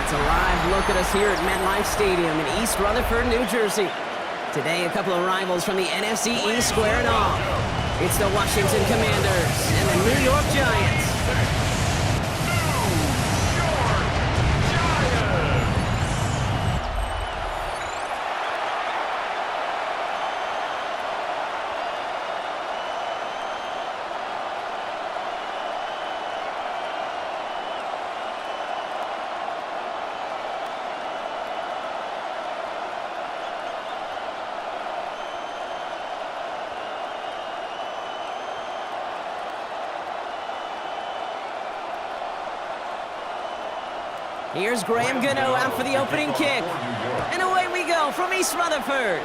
It's a live look at us here at MetLife Stadium in East Rutherford, New Jersey. Today, a couple of rivals from the NFC East squaring off. It's the Washington Commanders and the New York Giants. Here's Graham Gano out for the opening kick. And away we go from East Rutherford.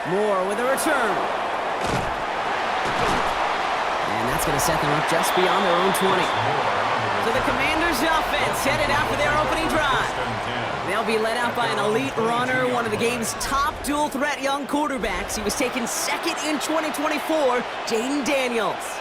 Moore with a return. And that's going to set them up just beyond their own 20. So the Commanders' offense headed out for their opening drive. They'll be led out by an elite runner, one of the game's top dual-threat young quarterbacks. He was taken second in 2024, Jaden Daniels.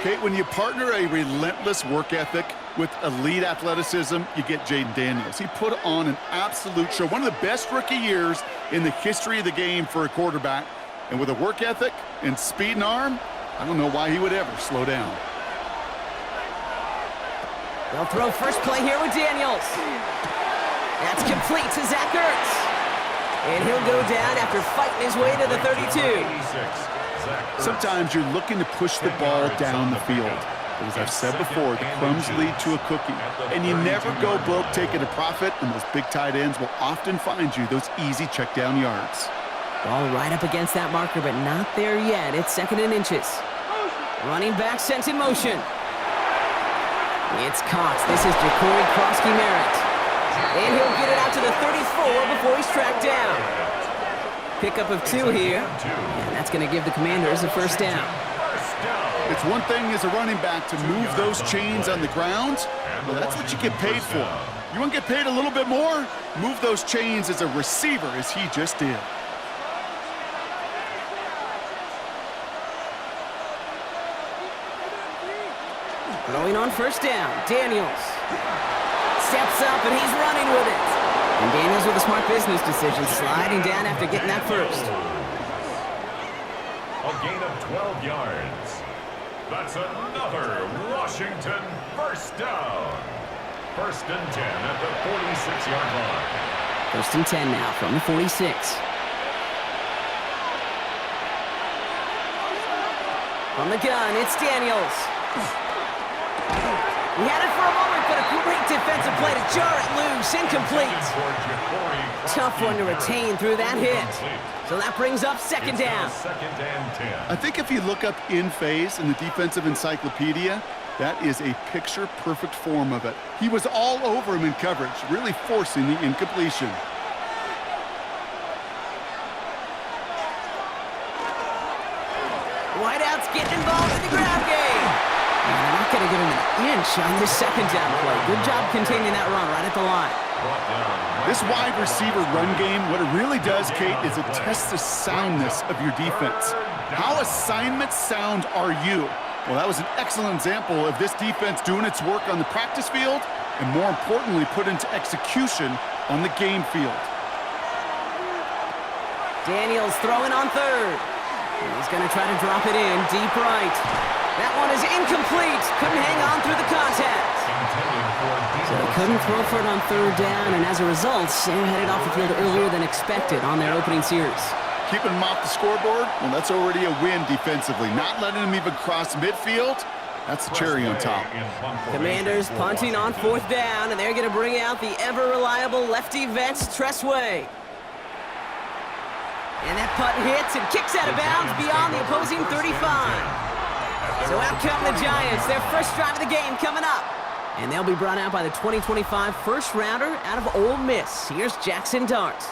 Kate, when you partner a relentless work ethic with elite athleticism, you get Jaden Daniels. He put on an absolute show. One of the best rookie years in the history of the game for a quarterback. And with a work ethic and speed and arm, I don't know why he would ever slow down. They'll throw first play here with Daniels. That's complete to Zach Ertz. And he'll go down after fighting his way to the 32. Sometimes you're looking to push the ball down the field. But as I've said before, the crumbs lead to a cookie. And you never go broke taking a profit, and those big tight ends will often find you those easy check down yards. Ball right up against that marker, but not there yet. It's second and inches. Running back sent in motion. It's Cox. This is Jacory Krosky-Merritt. And he'll get it out to the 34 before he's tracked down. Pickup of 2 here. And that's going to give the Commanders a first down. It's one thing as a running back to move those chains on the ground. Well, that's what you get paid for. You want to get paid a little bit more? Move those chains as a receiver, as he just did. Throwing on first down, Daniels. Steps up and he's running with it. And Daniels with a smart business decision, sliding down after getting that first. A gain of 12 yards. That's another Washington first down. First and 10 at the 46-yard line. First and 10 now from the 46. From the gun, it's Daniels. He had it for a moment, but a great defensive play to jar it loose. Incomplete. Tough one to retain through that hit. So that brings up second down. Second and 10. I think if you look up in phase in the defensive encyclopedia, that is a picture-perfect form of it. He was all over him in coverage, really forcing the incompletion. Wideouts getting involved in the ground game. And they're not going to get him an inch on this second down play. Good job containing that run right at the line. This wide receiver run game, what it really does, Kate, is it tests the soundness of your defense. How assignment sound are you? Well, that was an excellent example of this defense doing its work on the practice field and, more importantly, put into execution on the game field. Daniels throwing on third. He's going to try to drop it in deep right. That one is incomplete. Couldn't hang on through the contact. So they couldn't throw for it on third down, and as a result, Sam headed off the field earlier than expected on their opening series. Keeping him off the scoreboard, well, that's already a win defensively. Not letting him even cross midfield, that's the cherry on top. Commanders punting on fourth down, and they're going to bring out the ever-reliable lefty vet, Tressway. And that punt hits and kicks out of bounds beyond the opposing 35. So out come the Giants, their first drive of the game coming up. And they'll be brought out by the 2025 first-rounder out of Ole Miss. Here's Jackson Dart.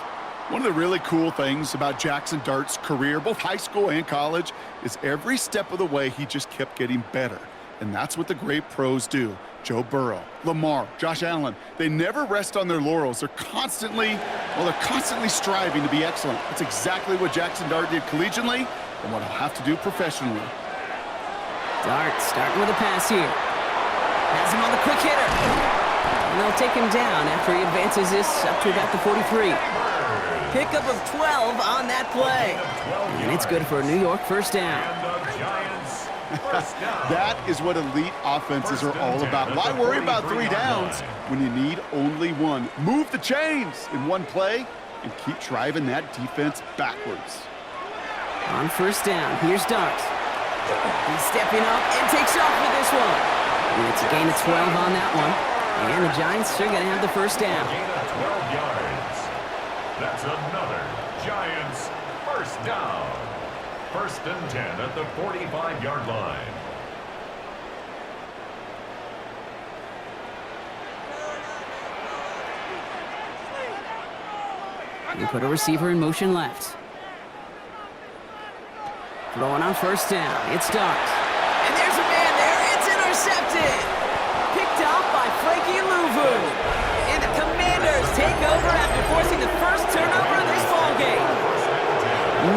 One of the really cool things about Jackson Dart's career, both high school and college, is every step of the way he just kept getting better. And that's what the great pros do. Joe Burrow, Lamar, Josh Allen, they never rest on their laurels. They're constantly striving to be excellent. That's exactly what Jackson Dart did collegiately and what he'll have to do professionally. Dart starting with a pass here. Has him on the quick hitter. And they'll they'll take him down after he advances this up to about the 43. Pickup of 12 on that play. And it's good for a New York first down. That is what elite offenses are all about. Why worry about 3 downs when you need only 1? Move the chains in one play and keep driving that defense backwards. On first down, here's Dart. He's stepping up and takes off with this one. And it's a gain of 12 on that one. And the Giants are going to have the first down. Gain of 12 yards. That's another Giants first down. First and 10 at the 45-yard line. You put a receiver in motion left. Throwing on first down. It's Dart. And there's a man there. It's intercepted. Picked off by Frankie Louvu. And the Commanders take over after forcing the first turnover of this ballgame.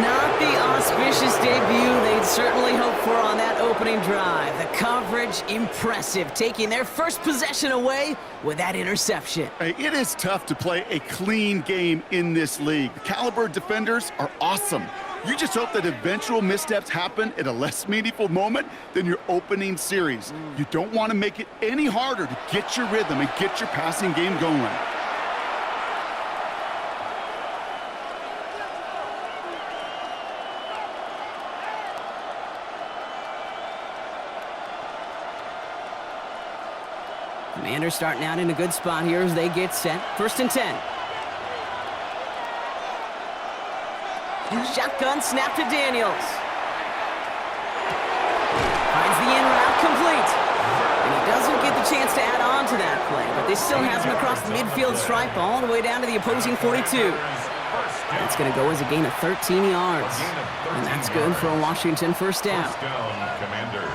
Not the auspicious debut they'd certainly hoped for on that opening drive. The coverage, impressive, taking their first possession away with that interception. Hey, it is tough to play a clean game in this league. The caliber defenders are awesome. You just hope that eventual missteps happen at a less meaningful moment than your opening series. You don't want to make it any harder to get your rhythm and get your passing game going. Commanders starting out in a good spot here as they get set. First and 10. Shotgun snap to Daniels. Finds the in route complete. And he doesn't get the chance to add on to that play, but this still has him across the midfield stripe all the way down to the opposing 42. That's going to go as a gain of 13 yards. And that's good for a Washington first down. First down, Commanders.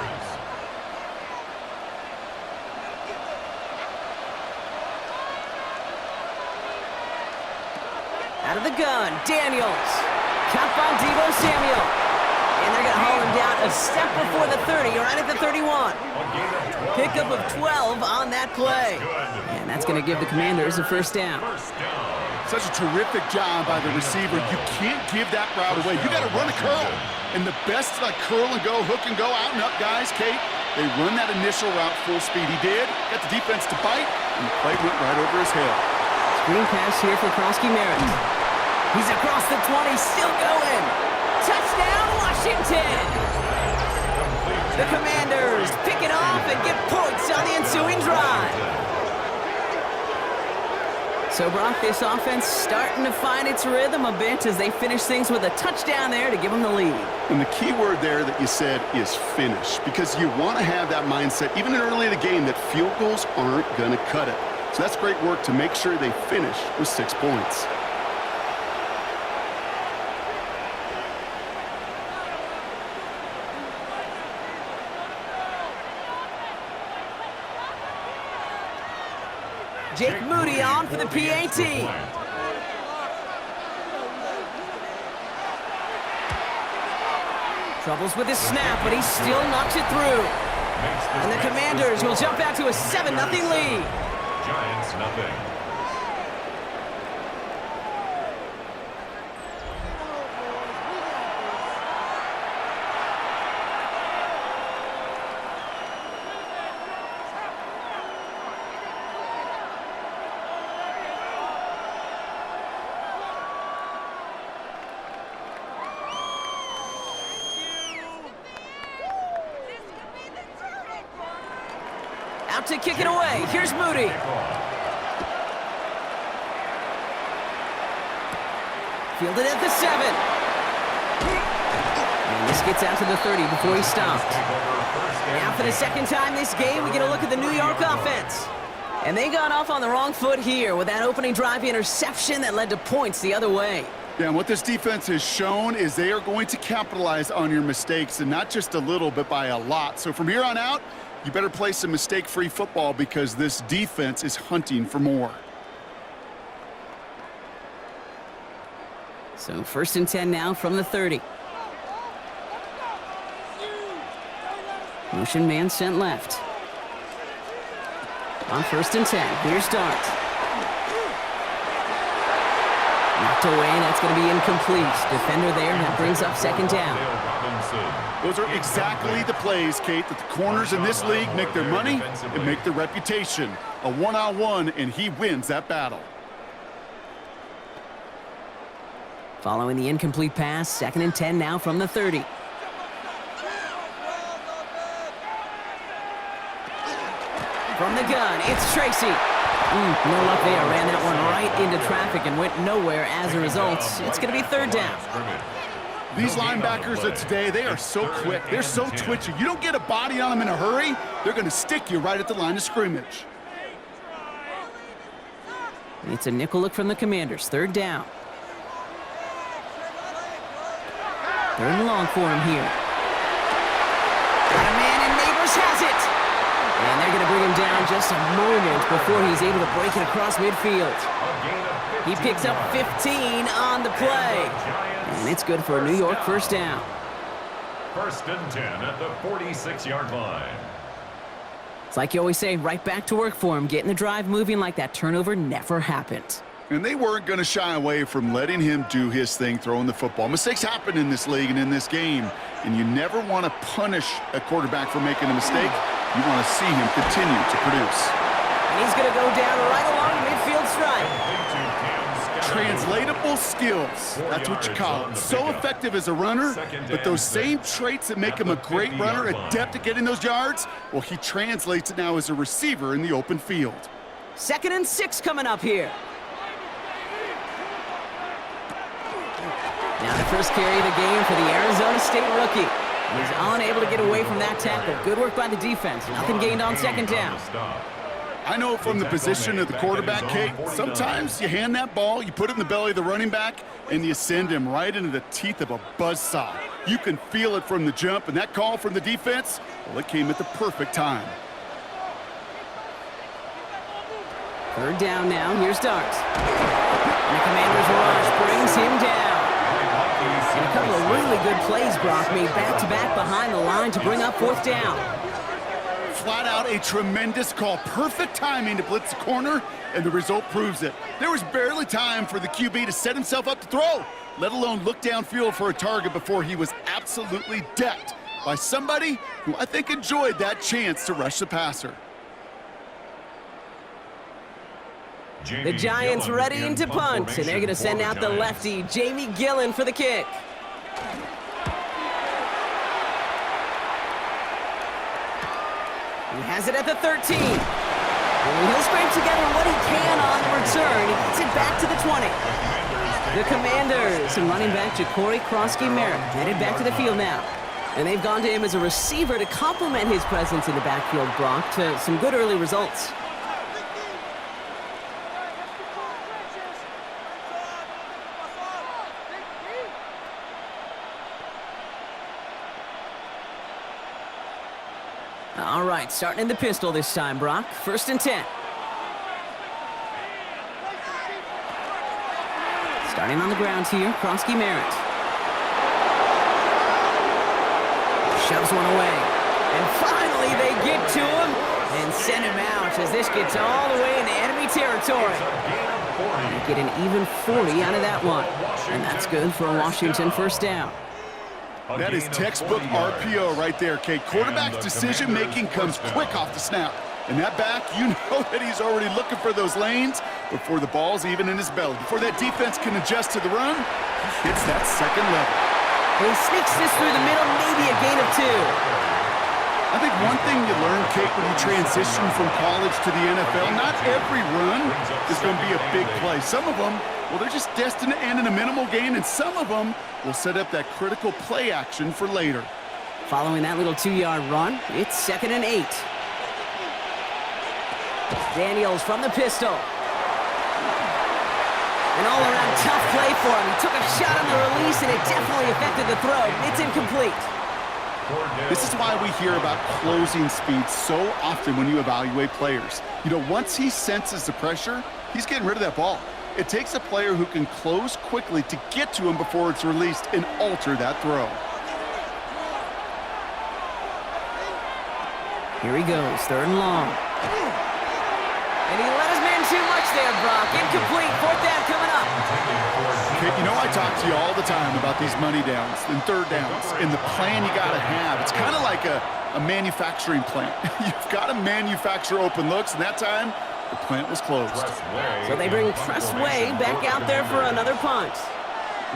Out of the gun, Daniels. Caught by Deebo Samuel. And they're going to haul him down a step before the 30, right at the 31. Pickup of 12 on that play. And that's going to give the Commanders a first down. Such a terrific job by the receiver. You can't give that route away. You got to run a curl. And the best curl and go, hook and go, out and up guys, Kate, they run that initial route full speed. He did. Got the defense to bite, and the play went right over his head. Screen pass here for Krosky Merritt. He's across the 20, still going. Touchdown, Washington! The Commanders pick it off and get points on the ensuing drive. So, Brock, this offense starting to find its rhythm a bit as they finish things with a touchdown there to give them the lead. And the key word there that you said is finish, because you want to have that mindset, even early in the game, that field goals aren't going to cut it. So that's great work to make sure they finish with 6 points. Jake Moody on for the PAT. Troubles with his snap, but he still knocks it through. And the Commanders will jump out to a 7-0 lead. Giants nothing. Out to kick it away. Here's Moody. Fielded at the 7. And this gets out to the 30 before he stopped. Now for the second time this game, we get a look at the New York offense. And they got off on the wrong foot here with that opening drive interception that led to points the other way. Yeah, and what this defense has shown is they are going to capitalize on your mistakes, and not just a little, but by a lot. So from here on out, you better play some mistake-free football because this defense is hunting for more. So first and 10 now from the 30. Motion man sent left. On 1st and 10, here's Dart. Knocked away, and that's going to be incomplete. Defender there, and that brings up 2nd down. Those are exactly the plays, Kate, that the corners in this league make their money and make their reputation. A one-on-one, and he wins that battle. Following the incomplete pass, 2nd and 10 now from the 30. From the gun, it's Tracy. No luck there. Ran that one right into traffic and went nowhere as a result. It's going to be 3rd down. These linebackers of today, they are so quick. They're so twitchy. You don't get a body on them in a hurry, they're going to stick you right at the line of scrimmage. It's a nickel look from the Commanders. 3rd down. 3rd and long for him here. Got a man, and Neighbors has it. And they're going to bring him down just a moment before he's able to break it across midfield. He picks up 15 on the play. And it's good for a New York 1st down. 1st and 10 at the 46-yard line. It's like you always say, right back to work for him. Getting the drive moving like that turnover never happened. And they weren't going to shy away from letting him do his thing, throwing the football. Mistakes happen in this league and in this game, and you never want to punish a quarterback for making a mistake. You want to see him continue to produce. And he's going to go down right along the midfield stripe. Translatable skills, that's what you call it. So effective as a runner, but those same traits that make him a great runner, adept at getting those yards, well, he translates it now as a receiver in the open field. 2nd and 6 coming up here. Now the first carry of the game for the Arizona State rookie. He's unable to get away from that tackle. Good work by the defense. Nothing gained on 2nd down. I know from the position of the quarterback, Kate, sometimes you hand that ball, you put it in the belly of the running back, and you send him right into the teeth of a buzzsaw. You can feel it from the jump, and that call from the defense, well, it came at the perfect time. 3rd down now. Here's Dart. And the Commanders' rush brings him down. And a couple of really good plays, Brock, made back-to-back behind the line to bring up 4th down. Flat out a tremendous call. Perfect timing to blitz the corner, and the result proves it. There was barely time for the QB to set himself up to throw, let alone look downfield for a target before he was absolutely decked by somebody who I think enjoyed that chance to rush the passer. The Giants ready to punt, and they're going to send out the lefty, Jamie Gillen, for the kick. He has it at the 13. And he'll scrape together what he can on the return. He gets it back to the 20. The Commanders and running back Ja'Cory Krosky-Merritt headed back to the field now. And they've gone to him as a receiver to complement his presence in the backfield, Brock, to some good early results. All right, starting in the pistol this time, Brock. 1st and 10. Starting on the ground here, Krosky-Merritt. Shoves one away. And finally they get to him and send him out as this gets all the way into enemy territory. They get an even 40 out of that one. And that's good for a Washington 1st down. That is textbook RPO right there, Kate. Quarterback's decision-making comes quick off the snap. And that back, you know that he's already looking for those lanes before the ball's even in his belly. Before that defense can adjust to the run, he hits that 2nd level. He sneaks this through the middle, maybe a gain of 2. I think one thing you learn, Kate, when you transition from college to the NFL, not every run is going to be a big play. Some of them, well, they're just destined to end in a minimal gain, and some of them will set up that critical play action for later. Following that little 2-yard run, it's 2nd and 8. Daniels from the pistol. An all-around tough play for him. He took a shot on the release, and it definitely affected the throw. It's incomplete. This is why we hear about closing speed so often when you evaluate players. You know, once he senses the pressure, he's getting rid of that ball. It takes a player who can close quickly to get to him before it's released and alter that throw. Here he goes, 3rd and long. And he let his man too much there, Brock. Incomplete. Fourth down coming up. Kate, you know I talk to you all the time about these money downs and third downs and the plan you got to have. It's kind of like a manufacturing plant. You've got to manufacture open looks, and that time, the plant was closed. So they bring Tressway back out there for another punt.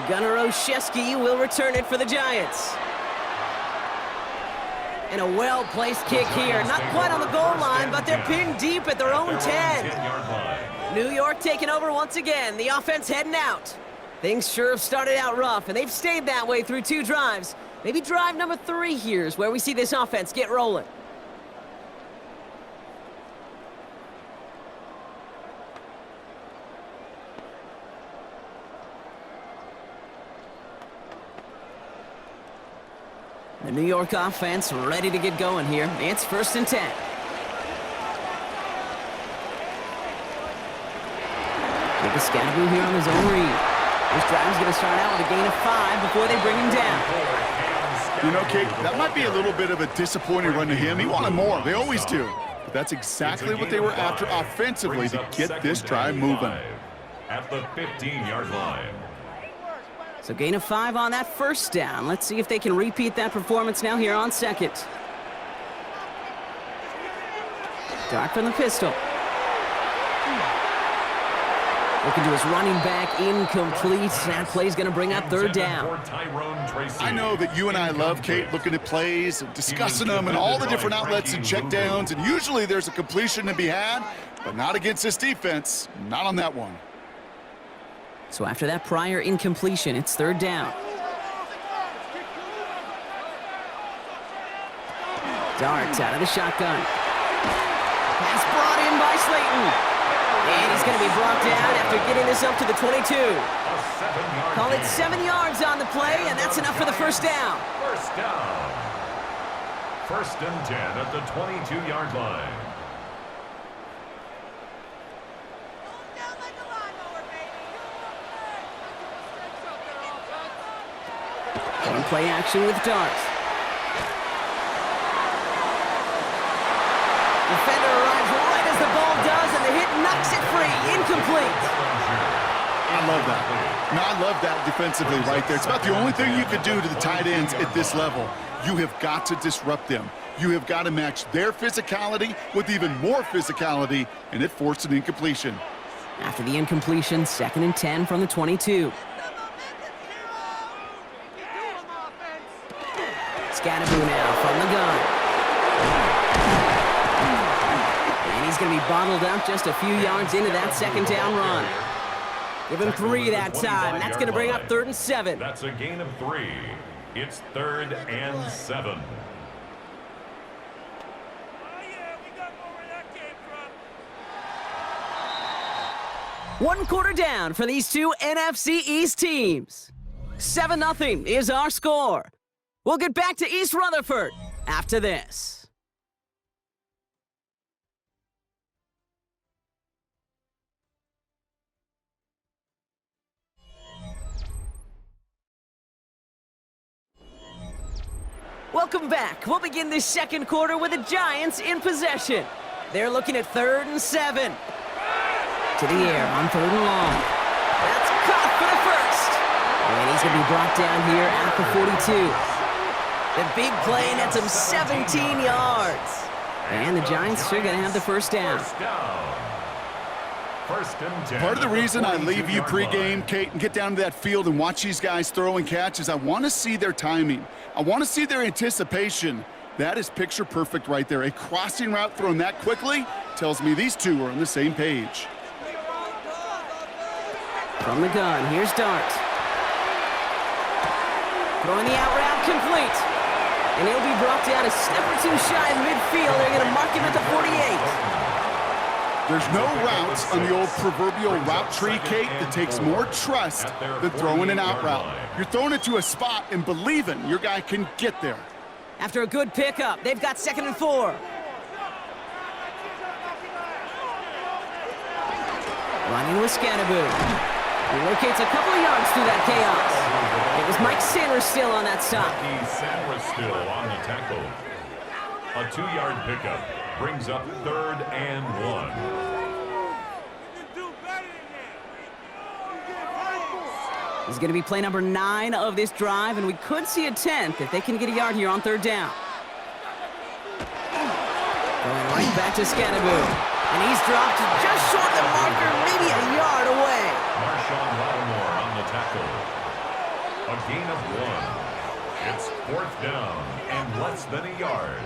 Gunnar Olszewski will return it for the Giants. And a well-placed kick here. Not quite on the goal line, but they're pinned deep at their own 10. New York taking over once again. The offense heading out. Things sure have started out rough, and they've stayed that way through 2 drives. Maybe drive number 3 here is where we see this offense get rolling. The New York offense ready to get going here. It's 1st and 10. Jacob Scatteroo here on his own read. This drive's going to start out with a gain of 5 before they bring him down. You know, Kate, that might be a little bit of a disappointing run to him. He wanted more. They always do. But that's exactly what they were after offensively to get this drive moving. At the 15-yard line. So gain of 5 on that 1st down. Let's see if they can repeat that performance now here on 2nd. Dark from the pistol. Looking to his running back, incomplete. That play's going to bring up 3rd down. I know that you and I love, Kate, looking at plays and discussing them and all the different outlets and checkdowns, and usually there's a completion to be had, but not against this defense. Not on that one. So after that prior incompletion, it's 3rd down. Darts out of the shotgun. Pass brought in by Slayton. And he's going to be brought down after getting this up to the 22. Call it 7 yards on the play, and that's enough for the 1st down. 1st down. 1st and 10 at the 22-yard line. Play action with Darts. Defender arrives right as the ball does, and the hit knocks it free. Incomplete. I love that. No, I love that defensively right there. It's about the only thing you could do to the tight ends at this level. You have got to disrupt them. You have got to match their physicality with even more physicality, and it forced an incompletion. After the incompletion, 2nd and 10 from the 22. Scatteroo now from the gun. And he's going to be bottled up just a few yards into that 2nd down run. Give him 3 that time. That's going to bring up 3rd and 7. That's a gain of 3. It's 3rd and 7. One quarter down for these two NFC East teams. 7-0 is our score. We'll get back to East Rutherford after this. Welcome back. We'll begin this 2nd quarter with the Giants in possession. They're looking at 3rd and 7. To the air on 3rd and long. That's caught for the 1st. And he's going to be brought down here at the 42. The big play nets him 17 yards. And the Giants are going to have the 1st down. 1st and 10. Part of the reason I leave you pregame, Kate, and get down to that field and watch these guys throw and catch is I want to see their timing. I want to see their anticipation. That is picture perfect right there. A crossing route thrown that quickly tells me these two are on the same page. From the gun, here's Dart. Throwing the out route complete. And he'll be brought down a step or 2 shy of midfield. They're going to mark him at the 48. There's no routes on the old proverbial route tree, Kate, that takes more trust than throwing an out route. You're throwing it to a spot and believing your guy can get there. After a good pickup, they've got 2nd and 4. Running with Scatteroo. He locates a couple of yards through that chaos. It was Mike Sanders still on that stop. Sanders still on the tackle. A 2-yard pickup brings up 3rd and 1. He's going to be play number 9 of this drive, and we could see a 10th if they can get a yard here on 3rd down. Going right back to Scadaboo. And he's dropped just short of the marker, maybe a yard away. Marshawn Lattimore on the tackle. A gain of 1. It's 4th down and less than a yard.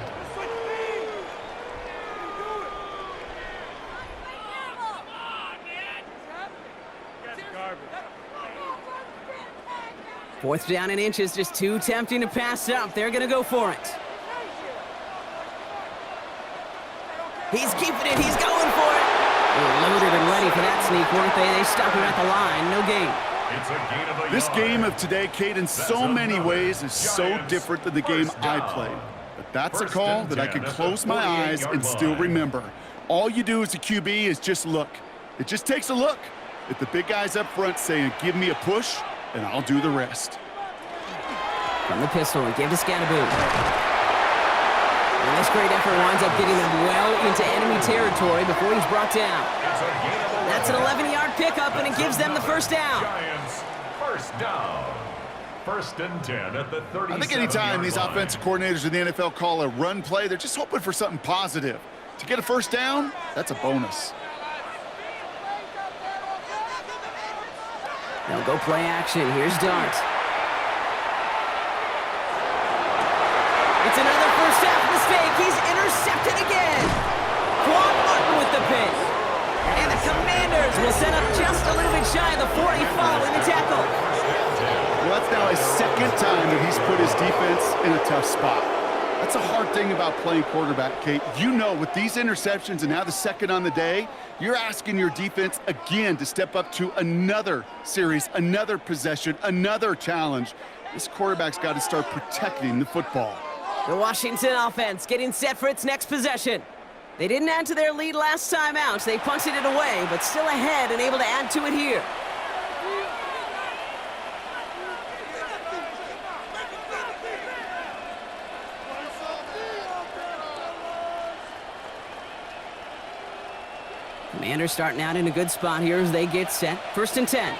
Fourth down and inches, just too tempting to pass up. They're going to go for it. He's keeping it. He's going for it. They were loaded and ready for that sneak, weren't they? They stopped him at the line. No gain. It's a gain of a This yard. game of today, Kate, in so many ways is so different than the game I played. But that's a call that I can close my eyes and still remember. All you do as a QB is just look. It just takes a look at the big guys up front saying, give me a push, and I'll do the rest. From the pistol, he gave to Scadaboo. And this great effort winds up getting them well into enemy territory before he's brought down. That's an 11-yard pickup, and it gives them the first down. Giants, first down. 1st and 10 at the 37-yard line. I think anytime these offensive coordinators in the NFL call a run play, they're just hoping for something positive. To get a first down, that's a bonus. They'll go play action. Here's Dart. It's another first half mistake. He's intercepted again. Quan Martin with the pick. And the Commanders will set up just a little bit shy of the 40 following the tackle. Well, that's now his 2nd time that he's put his defense in a tough spot. That's a hard thing about playing quarterback, Kate. You know, with these interceptions and now the 2nd on the day, you're asking your defense again to step up to another series, another possession, another challenge. This quarterback's got to start protecting the football. The Washington offense getting set for its next possession. They didn't add to their lead last time out, so they punted it away, but still ahead and able to add to it here. Commanders starting out in a good spot here as they get set. 1st and 10.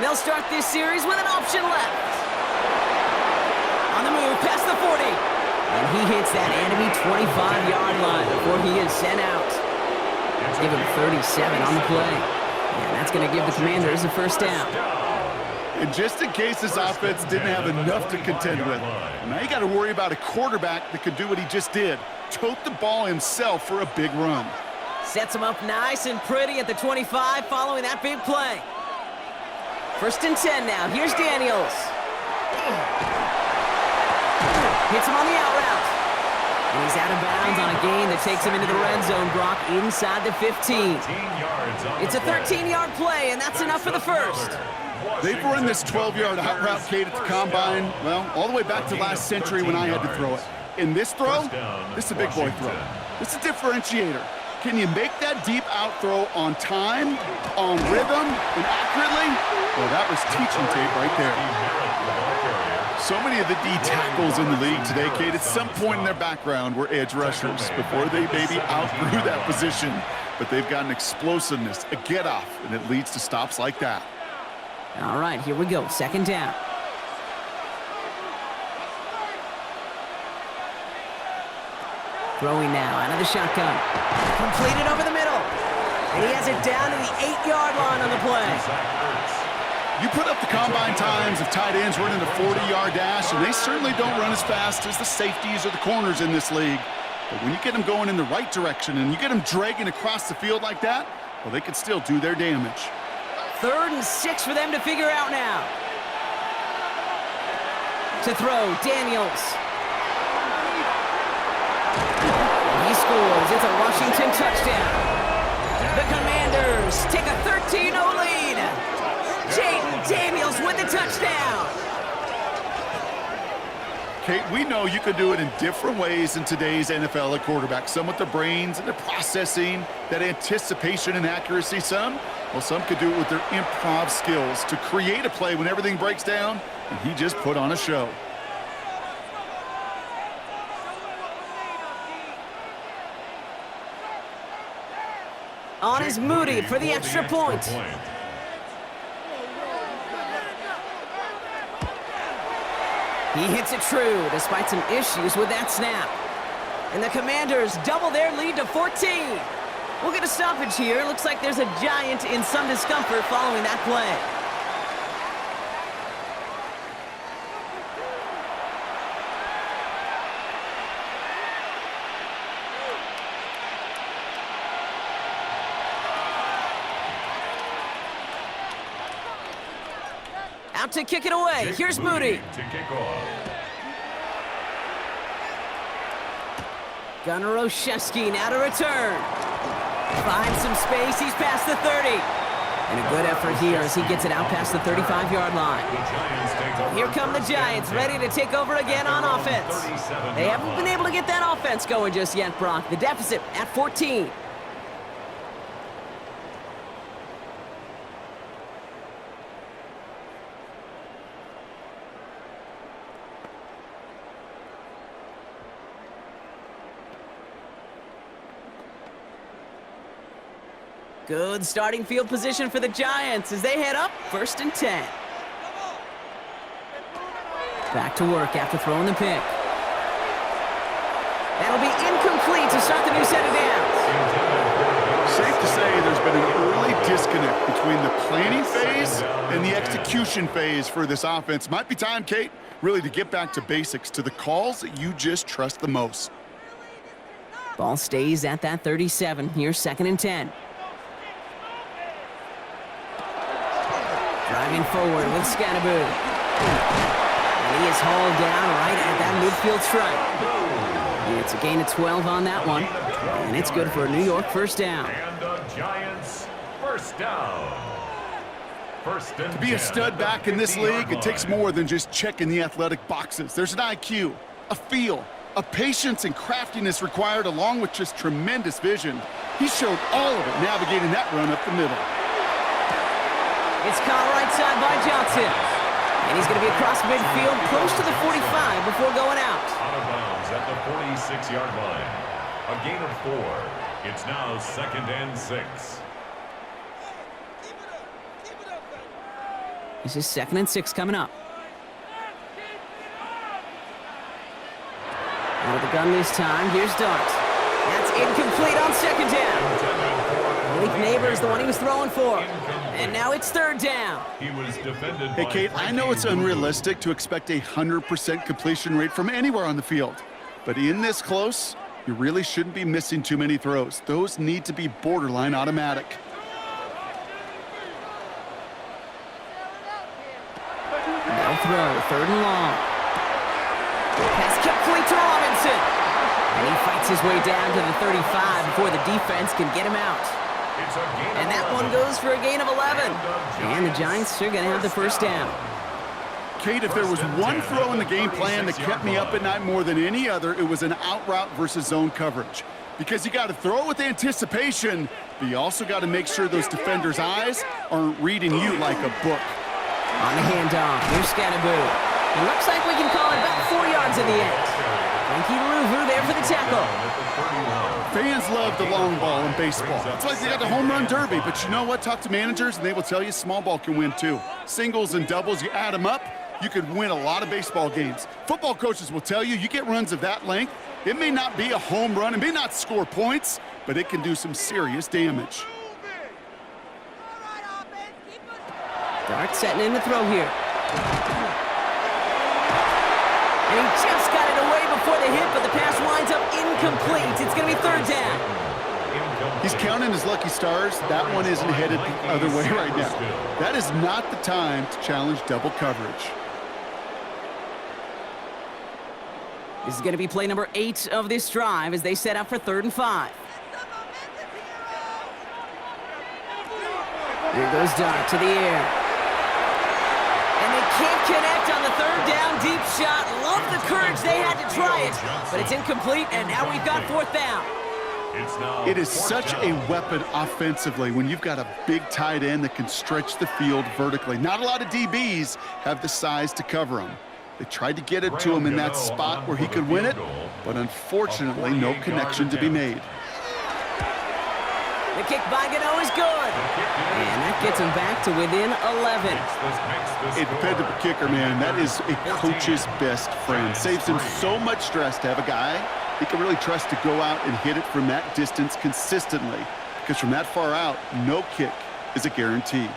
They'll start this series with an option left. On the move, past the 40. And he hits that enemy 25-yard line before he is sent out. Give him 37 on the play. And that's going to give the Commanders a first down. And just in case this offense didn't have enough to contend with, now you got to worry about a quarterback that could do what he just did. Tote the ball himself for a big run. Sets him up nice and pretty at the 25 following that big play. 1st and 10 now. Here's Daniels. Hits him on the out route. And he's out of bounds on a gain that takes him into the red zone, Brock, inside the 15. It's a 13-yard play, and that's enough for the first. They've run this 12-yard out route, Kate, at the combine, well, all the way back to last century when I had to throw it. In this throw, this is a big boy throw. This is a differentiator. Can you make that deep out throw on time, on rhythm, and accurately? Well, that was teaching tape right there. So many of the D tackles in the league today, Kate, at some point in their background were edge rushers before they maybe outgrew that position. But they've got an explosiveness, a get-off, and it leads to stops like that. All right, here we go. 2nd down. Throwing now out of the shotgun. Completed over the middle. And he has it down to the 8-yard line on the play. You put up the combine times of tight ends running a 40-yard dash, and they certainly don't run as fast as the safeties or the corners in this league. But when you get them going in the right direction and you get them dragging across the field like that, well, they can still do their damage. 3rd and 6 for them to figure out now. To throw, Daniels. He scores. It's a Washington touchdown. The Commanders take a 13-0 lead. Jaden Daniels with the touchdown. Kate, we know you can do it in different ways in today's NFL at quarterback. Some with their brains and their processing, that anticipation and accuracy. Some could do it with their improv skills to create a play when everything breaks down, and he just put on a show. On is Moody for the extra point. He hits it true despite some issues with that snap. And the Commanders double their lead to 14. We'll get a stoppage here. Looks like there's a Giant in some discomfort following that play. Out to kick it away. Here's Moody. To kick off. Gunnar Olszewski now to return. Finds some space. He's past the 30. And a good effort here as he gets it out past the 35-yard line. Here come the Giants, ready to take over again on offense. They haven't been able to get that offense going just yet, Brock. The deficit at 14. Good starting field position for the Giants as they head up 1st and 10. Back to work after throwing the pick. That'll be incomplete to start the new set of downs. Safe to say there's been an early disconnect between the planning phase and the execution phase for this offense. Might be time, Kate, really to get back to basics, to the calls that you just trust the most. Ball stays at that 37. Here's 2nd and 10. Driving forward with Scannaboo. And he is hauled down right at that midfield stripe. It's a gain of 12 on that one. And it's good for a New York first down. And the Giants first down. First and To be a stud back in this league, it takes more than just checking the athletic boxes. There's an IQ, a feel, a patience and craftiness required along with just tremendous vision. He showed all of it navigating that run up the middle. It's caught right side by Johnson. And he's going to be across midfield close to the 45 before going out. Out of bounds at the 46-yard line. A gain of 4. It's now 2nd and 6. This is 2nd and 6 coming up. Out of the gun this time. Here's Dart. That's incomplete on 2nd down. Malik Neighbors, the one he was throwing for. And now it's 3rd down. He was defended Hey, by Kate, I know it's unrealistic to expect a 100% completion rate from anywhere on the field. But in this close, you really shouldn't be missing too many throws. Those need to be borderline automatic. No throw, 3rd and long. Pass complete to Robinson. And he fights his way down to the 35 before the defense can get him out. And that one goes for a gain of 11. And the Giants are going to have the first down. Kate, if there was one throw in the game plan that kept me up at night more than any other, it was an out route versus zone coverage. Because you got to throw it with anticipation, but you also got to make sure those defenders' eyes aren't reading you like a book. On the handoff, here's Scannaboo. It looks like we can call it about 4 yards in the end. Frankie Luvu there for the tackle. Fans love the long ball in baseball. It's like they got the home run derby, but you know what? Talk to managers and they will tell you small ball can win too. Singles and doubles, you add them up, you could win a lot of baseball games. Football coaches will tell you, you get runs of that length, it may not be a home run, it may not score points, but it can do some serious damage. Dart setting in the throw here. And he just got it away before the hit, but the pass winds up incomplete. It's going to be 3rd down. He's counting his lucky stars. That one isn't headed the other way right now. That is not the time to challenge double coverage. This is going to be play number 8 of this drive as they set up for 3rd and 5. Here goes Dart to the air. And they can't connect on the 3rd down deep shot. Love the courage they had to try it, but it's incomplete, and now we've got 4th down. It is such a weapon offensively when you've got a big tight end that can stretch the field vertically. Not a lot of DBs have the size to cover him. They tried to get it to him in that spot where he could win it, but unfortunately no connection to be made. The kick by Gano is good. And that gets him back to within 11. A dependable kicker, man. That is a coach's best friend. Saves him so much stress to have a guy he can really trust to go out and hit it from that distance consistently. Because from that far out, no kick is a guarantee.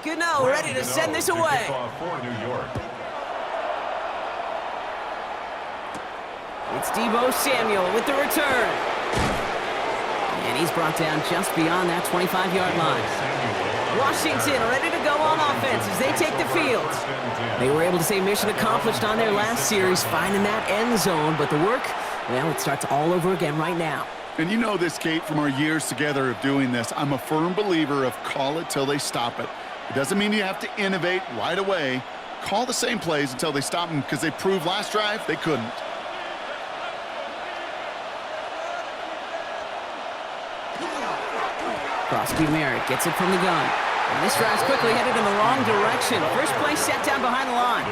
Gano ready to send this away. For New York. It's Deebo Samuel with the return. And he's brought down just beyond that 25-yard line. Washington ready to go on offense as they take the field. They were able to say mission accomplished on their last series, finding that end zone. But the work, well, it starts all over again right now. And you know this, Kate, from our years together of doing this. I'm a firm believer of call it till they stop it. It doesn't mean you have to innovate right away. Call the same plays until they stop them, because they proved last drive they couldn't. Krosky Merritt gets it from the gun. And this drive's quickly headed in the wrong direction. First play set down behind the line.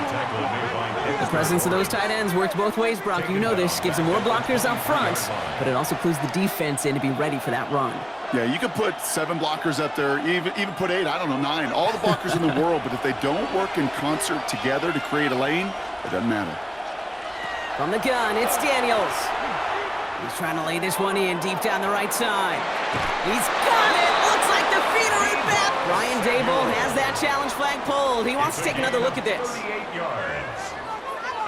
The presence of those tight ends works both ways, Brock. You know this. Gives them more blockers up front, but it also clues the defense in to be ready for that run. Yeah, you could put 7 blockers up there, even put 8, I don't know, 9. All the blockers in the world, but if they don't work in concert together to create a lane, it doesn't matter. From the gun, it's Daniels. He's trying to lay this one in deep down the right side. He's got it! Looks like the feet are in back. Brian Dable has that challenge flag pulled. He wants to take another look at this. 38 yards.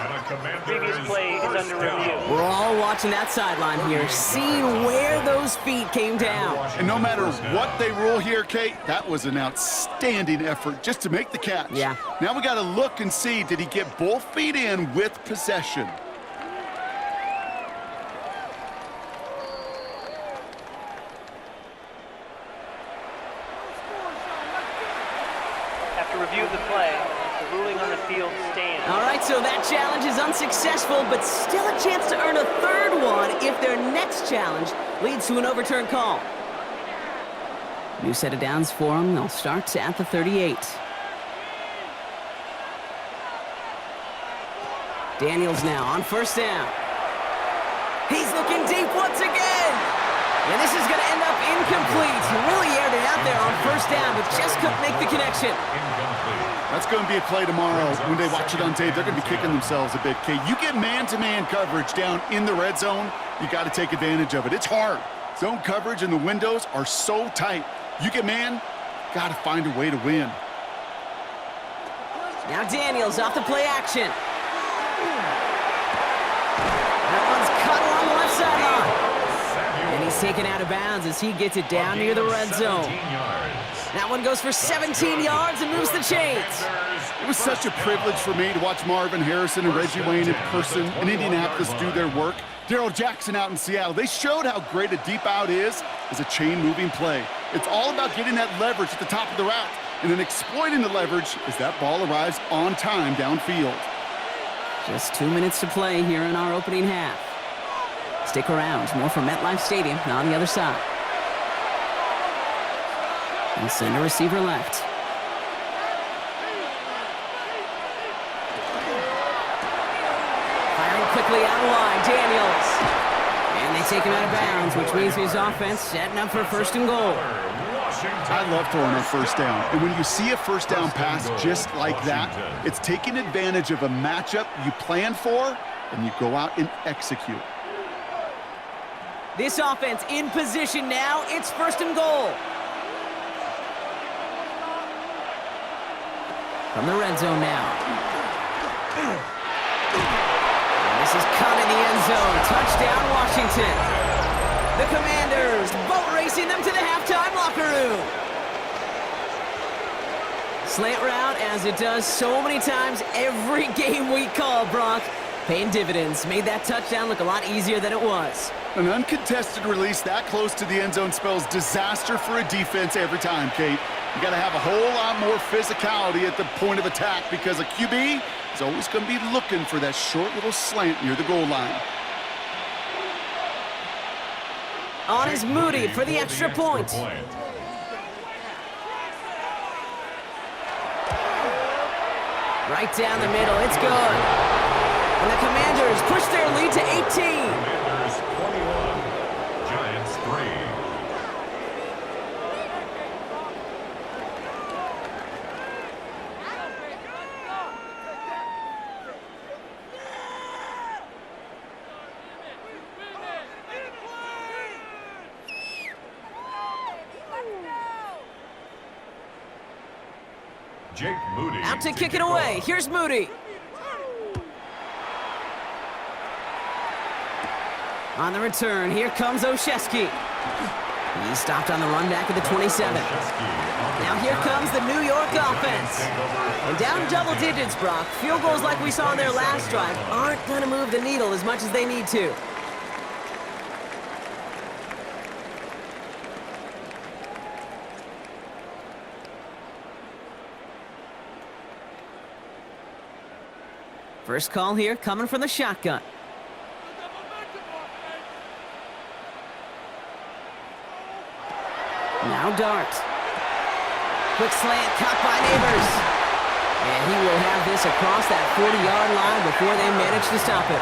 And a Previous play is under review. We're all watching that sideline here, seeing where those feet came down. And no matter what they rule here, Kate, that was an outstanding effort just to make the catch. Yeah. Now we got to look and see, did he get both feet in with possession? After review of the play, the ruling on the field stands. All right, so that challenge is unsuccessful, but still a chance to earn a third one if their next challenge leads to an overturned call. New set of downs for them. They'll start at the 38. Daniels now on first down. He's looking deep once again. And this is going to end up incomplete. He really aired it out there on first down, but just couldn't make the connection. That's going to be a play tomorrow. When they watch it on tape, they're going to be kicking themselves a bit, Kate. You get man-to-man coverage down in the red zone, you got to take advantage of it. It's hard. Zone coverage and the windows are so tight. You get man, got to find a way to win. Now Daniels off the play action. That one's cut along the left sideline. And he's taken out of bounds as he gets it down near the red zone. That one goes for 17 yards and moves the chains. It was such a privilege for me to watch Marvin Harrison and Reggie Wayne in person in Indianapolis do their work. Darrell Jackson out in Seattle. They showed how great a deep out is as a chain-moving play. It's all about getting that leverage at the top of the route and then exploiting the leverage as that ball arrives on time downfield. Just 2 minutes to play here in our opening half. Stick around. More from MetLife Stadium on the other side. And center receiver left. Firing quickly out wide, Daniels. And they take him out of bounds, which means his offense setting up for first and goal. I love throwing on first down. And when you see a first down pass just like that, it's taking advantage of a matchup you plan for, and you go out and execute. This offense in position now. It's first and goal. From the red zone now. And this is caught in the end zone. Touchdown, Washington. The Commanders boat racing them to the halftime locker room. Slant route, as it does so many times every game we call, Brock. Paying dividends. Made that touchdown look a lot easier than it was. An uncontested release that close to the end zone spells disaster for a defense every time, Kate. You got to have a whole lot more physicality at the point of attack because a QB is always going to be looking for that short little slant near the goal line. On is Moody for the extra point. Right down the middle, it's good. And the Commanders push their lead to 18. Commanders 21, Giants 3. Jake Moody Out to kick it away. Here's Moody. On the return, here comes Olszewski. He stopped on the run back at the 27. Now here comes the New York offense. And down double digits, Brock. Field goals like we saw in their last drive aren't going to move the needle as much as they need to. First call here coming from the shotgun. Now Dart. Quick slant caught by Neighbors. And he will have this across that 40-yard line before they manage to stop it.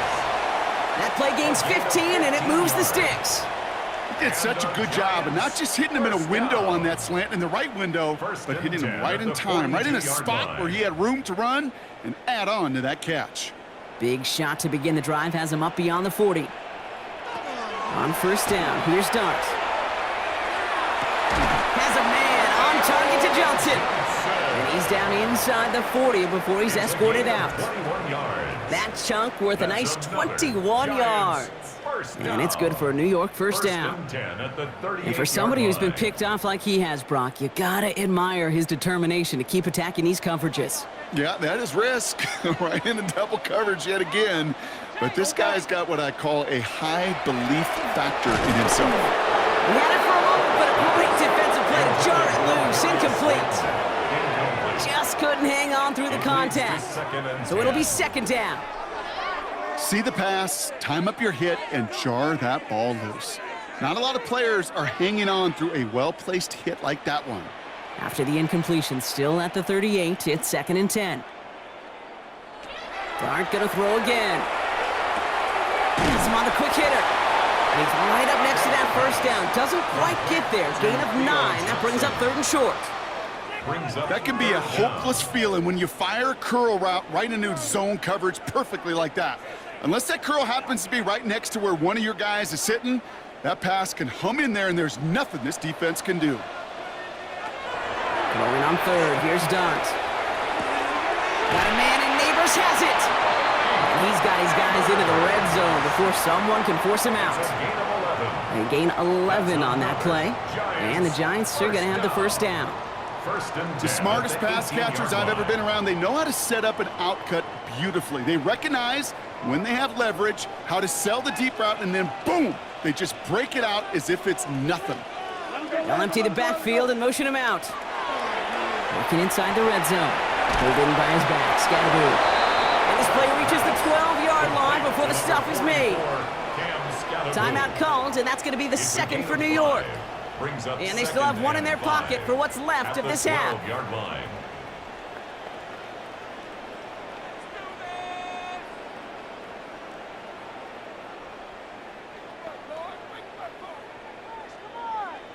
That play gains 15 and it moves the sticks. He did such a good job, and not just hitting him in a window on that slant, in the right window, but hitting him right in time, right in a spot where he had room to run and add on to that catch. Big shot to begin the drive has him up beyond the 40. On first down, here's Dart. Has a man on target to Johnson. And he's down inside the 40 before he's escorted out. That chunk worth a nice 21 yards. And it's good for a New York first down. And for somebody who's been picked off like he has, Brock, you gotta admire his determination to keep attacking these coverages. Yeah, that is risk. Right into double coverage yet again. But this guy's got what I call a high belief factor in himself. He had it for a moment, but a great defensive play to jar it loose. Incomplete. Just couldn't hang on through the contact. So it'll be second down. See the pass, time up your hit, and jar that ball loose. Not a lot of players are hanging on through a well-placed hit like that one. After the incompletion, still at the 38, it's second and 10. Dart gonna throw again. He's him on the quick hitter. And he's right up next to that first down. Doesn't quite get there. Gain of 9. That brings up third and short. That can be a hopeless feeling when you fire a curl route right into zone coverage perfectly like that. Unless that curl happens to be right next to where one of your guys is sitting, that pass can hum in there and there's nothing this defense can do. Going on third, here's Dart. Got a man and Neighbors has it. And he's got his guys into the red zone before someone can force him out. They gain 11 on that play. And the Giants are going to have the first down. The smartest pass catchers I've ever been around, they know how to set up an outcut beautifully. They recognize when they have leverage, how to sell the deep route, and then boom, they just break it out as if it's nothing. They'll empty the backfield and motion him out. Working inside the red zone. Pulled in by his back, Scatterboo. And this play reaches the 12-yard line before the stop is made. Timeout called, and that's going to be the second for New York. And they still have one in their pocket for what's left of this half.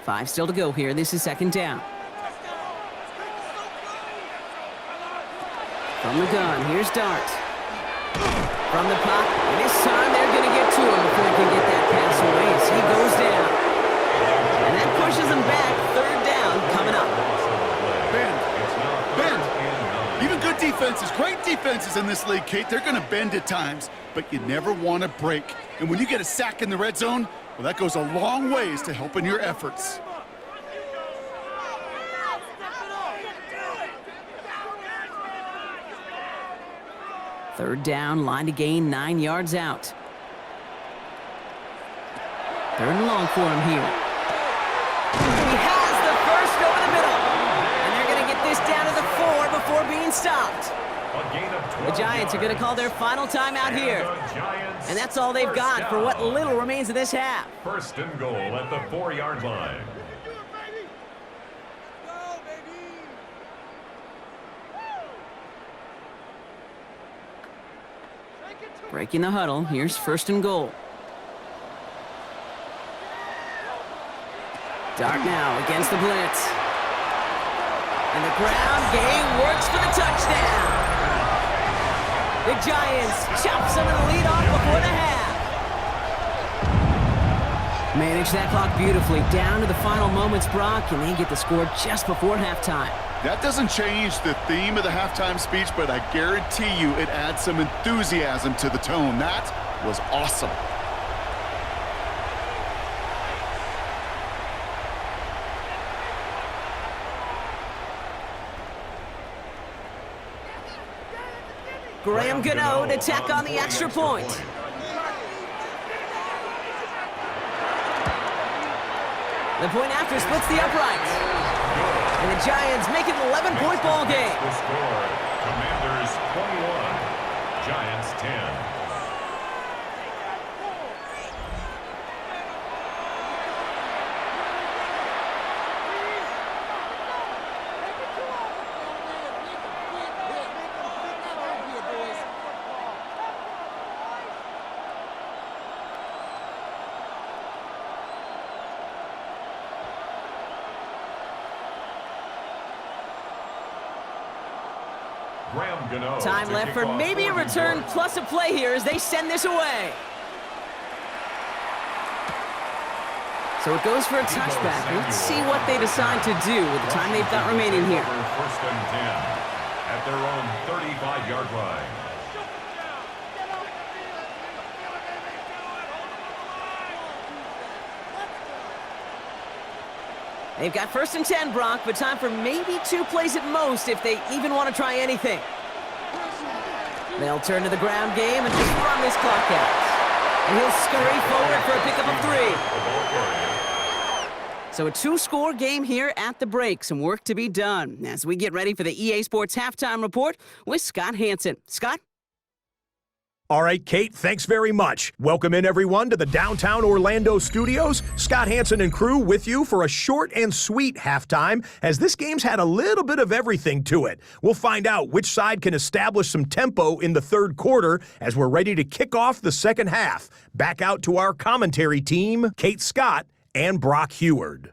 Five still to go here. This is second down. From the gun, here's Dart. From the pocket, and this time they're going to get to him before he can get that pass away as he goes down. And that pushes him back. Third down coming up. Bend. Even good defenses, great defenses in this league, Kate, they're going to bend at times, but you never want to break. And when you get a sack in the red zone, well, that goes a long ways to helping your efforts. Third down, line to gain 9 yards out. Third and long for him here. He has the first over the middle. And they're going to get this down to the 4 before being stopped. A gain of 12 The Giants are going to call their final timeout here. And that's all they've got for what little remains of this half. First and goal at the 4-yard line. Breaking the huddle, here's first and goal. Dart now against the blitz. And the ground game works for the touchdown. The Giants chop some of the lead off before the half. Manage that clock beautifully down to the final moments, Brock, and they get the score just before halftime. That doesn't change the theme of the halftime speech, but I guarantee you it adds some enthusiasm to the tone. That was awesome. Graham Gano to tack on the extra point. The point after splits the uprights. And the Giants make it an 11-point ball game. The score, Commanders 21, Giants 10. Time left for maybe a return plus a play here as they send this away. So it goes for a touchback. Let's see what they decide to do with the time they've got remaining here. First and 10 at their own 35-yard line. They've got first and 10, Brock, but time for maybe 2 plays at most if they even want to try anything. They'll turn to the ground game and just run this clock out. And he'll scurry forward for a pickup of 3. So a 2-score game here at the break. Some work to be done as we get ready for the EA Sports Halftime Report with Scott Hansen. Scott? All right, Kate, thanks very much. Welcome in, everyone, to the downtown Orlando studios. Scott Hansen and crew with you for a short and sweet halftime, as this game's had a little bit of everything to it. We'll find out which side can establish some tempo in the third quarter as we're ready to kick off the second half. Back out to our commentary team, Kate Scott and Brock Heward.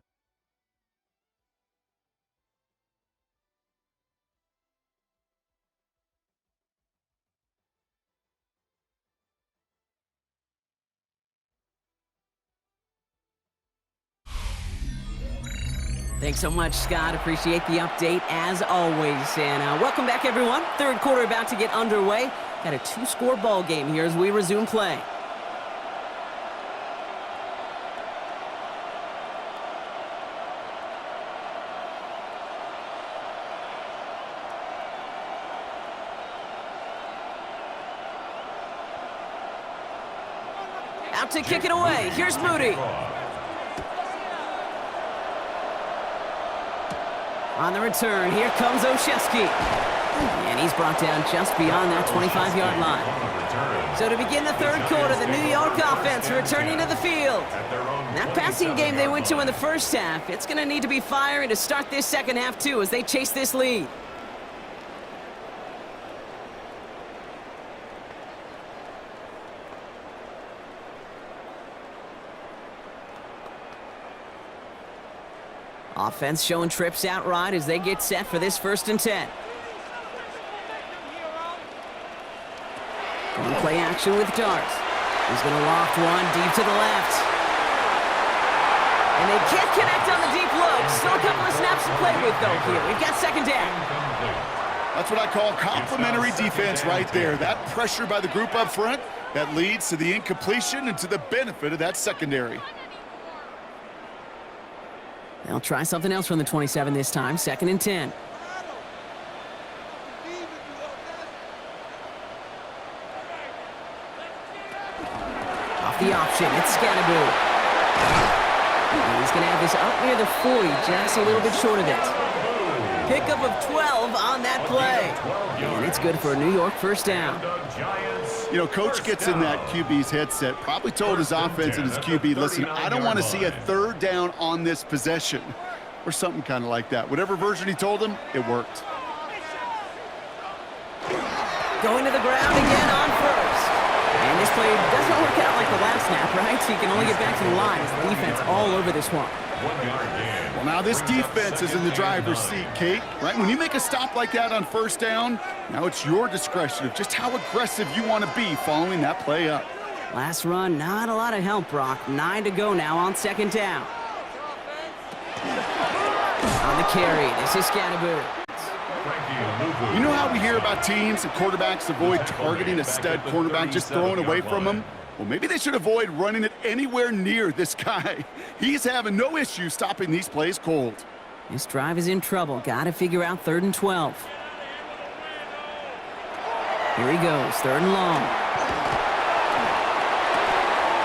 Thanks so much, Scott. Appreciate the update as always. And welcome back, everyone. Third quarter about to get underway. Got a 2-score ball game here as we resume play. Out to kick it away. Here's Moody. On the return, here comes Olszewski. And he's brought down just beyond that 25-yard line. So to begin the third quarter, the New York offense returning to the field. That passing game they went to in the first half, it's going to need to be firing to start this second half, too, as they chase this lead. Offense showing trips out right as they get set for this first and 10. Going play action with Dart. He's going to loft one deep to the left. And they can't connect on the deep look. Still a couple of snaps to play with, though, here. We've got second down. That's what I call complimentary defense right there. That pressure by the group up front, that leads to the incompletion and to the benefit of that secondary. They'll try something else from the 27 this time. Second and 10. Off the option, it's Scannaboo. And he's going to have this up near the 40, just a little bit short of it. pickup of 12 on that play. And it's good for a New York first down. You know, coach gets in that QB's headset, probably told his offense and his QB, listen, I don't want to see a third down on this possession, or something kind of like that. Whatever version he told him, it worked. Going to the ground again on first. And this play doesn't work out like the last snap, right? So you can only get back to the line as the defense all over this one. Well, now this defense is in the driver's seat, Kate, right? When you make a stop like that on first down, now it's your discretion of just how aggressive you want to be following that play up. Last run, not a lot of help, Brock. 9 to go now on second down. On the carry, this is Scatterboot. You know how we hear about teams and quarterbacks avoid targeting a stud cornerback, just throwing away from him? Well, maybe they should avoid running it anywhere near this guy. He's having no issue stopping these plays cold. This drive is in trouble. Got to figure out 3rd and 12. Here he goes, 3rd and long.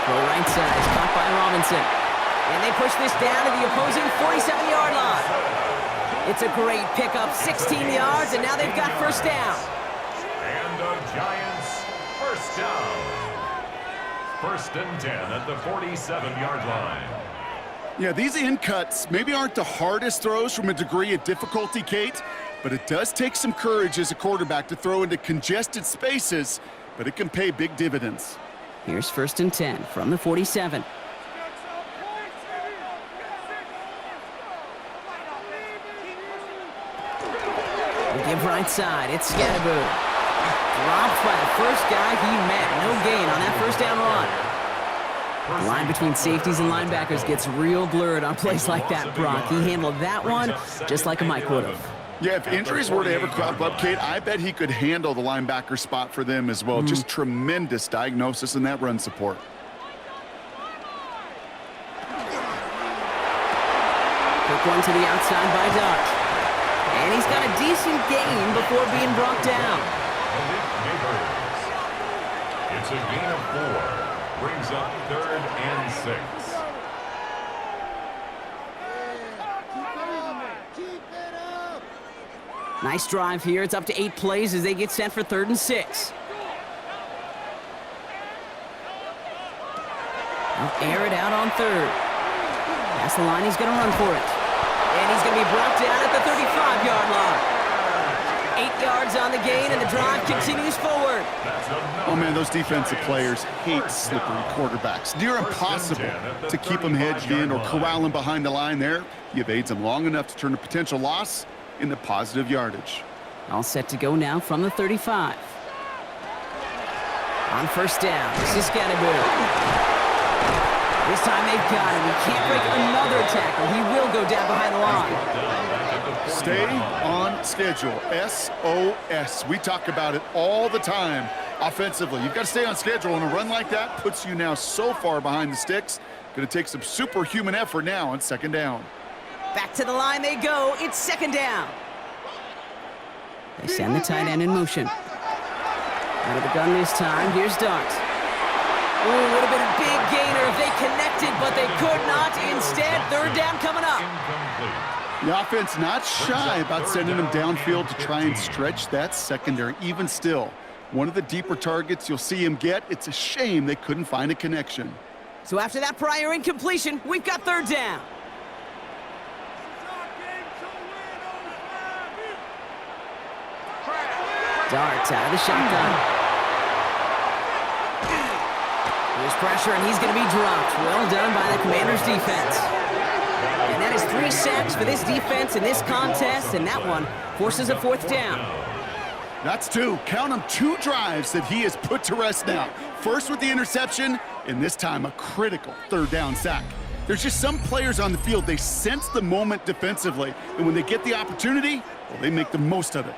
Throw right side, is caught by Robinson. And they push this down to the opposing 47-yard line. It's a great pickup, 16 yards, and now they've got first down. And the Giants first down. 1st and 10 at the 47-yard line. Yeah, these in cuts maybe aren't the hardest throws from a degree of difficulty, Kate, but it does take some courage as a quarterback to throw into congested spaces, but it can pay big dividends. Here's 1st and 10 from the 47. Give right side, it's Scatterboot. Dropped by the first guy he met. No gain on that first down run. The line between safeties and linebackers gets real blurred on plays like that, Brock. He handled that one just like a Mike would have. Yeah, if injuries were to ever crop up, Kate, I bet he could handle the linebacker spot for them as well. Just tremendous diagnosis in that run support. Quick one to the outside by Dart. And he's got a decent gain before being brought down. It's a gain of 4. Brings up 3rd and 6. Nice drive here. It's up to 8 plays as they get set for 3rd and 6. They'll air it out on 3rd. That's the line. He's going to run for it. And he's going to be brought down at the 35-yard line. 8 yards on the gain, and the drive continues forward. Oh, man, those defensive players hate slippery quarterbacks. Near impossible to keep them hedged in or corral them behind the line there. He evades them long enough to turn a potential loss into positive yardage. All set to go now from the 35. On first down, this is Scatterboot. This time they've got him. He can't break another tackle. He will go down behind the line. Stay on schedule. SOS. We talk about it all the time offensively. You've got to stay on schedule, and a run like that puts you now so far behind the sticks. Going to take some superhuman effort now on 2nd down. Back to the line they go. It's 2nd down. They send the tight end in motion. Out of the gun this time. Here's Dart. Oh, would have been a big gainer if they connected, but they could not. Instead, 3rd down coming up. The offense not shy about sending them downfield to try and stretch that secondary. Even still, one of the deeper targets you'll see him get. It's a shame they couldn't find a connection. So after that prior incompletion, we've got 3rd down. Dart out of the shotgun. There's pressure, and he's going to be dropped. Well done by the Commanders' defense. And that is 3 sacks for this defense in this contest, and that one forces a 4th down. That's 2. Count them, 2 drives that he has put to rest now. First with the interception, and this time a critical 3rd down sack. There's just some players on the field, they sense the moment defensively, and when they get the opportunity, well, they make the most of it.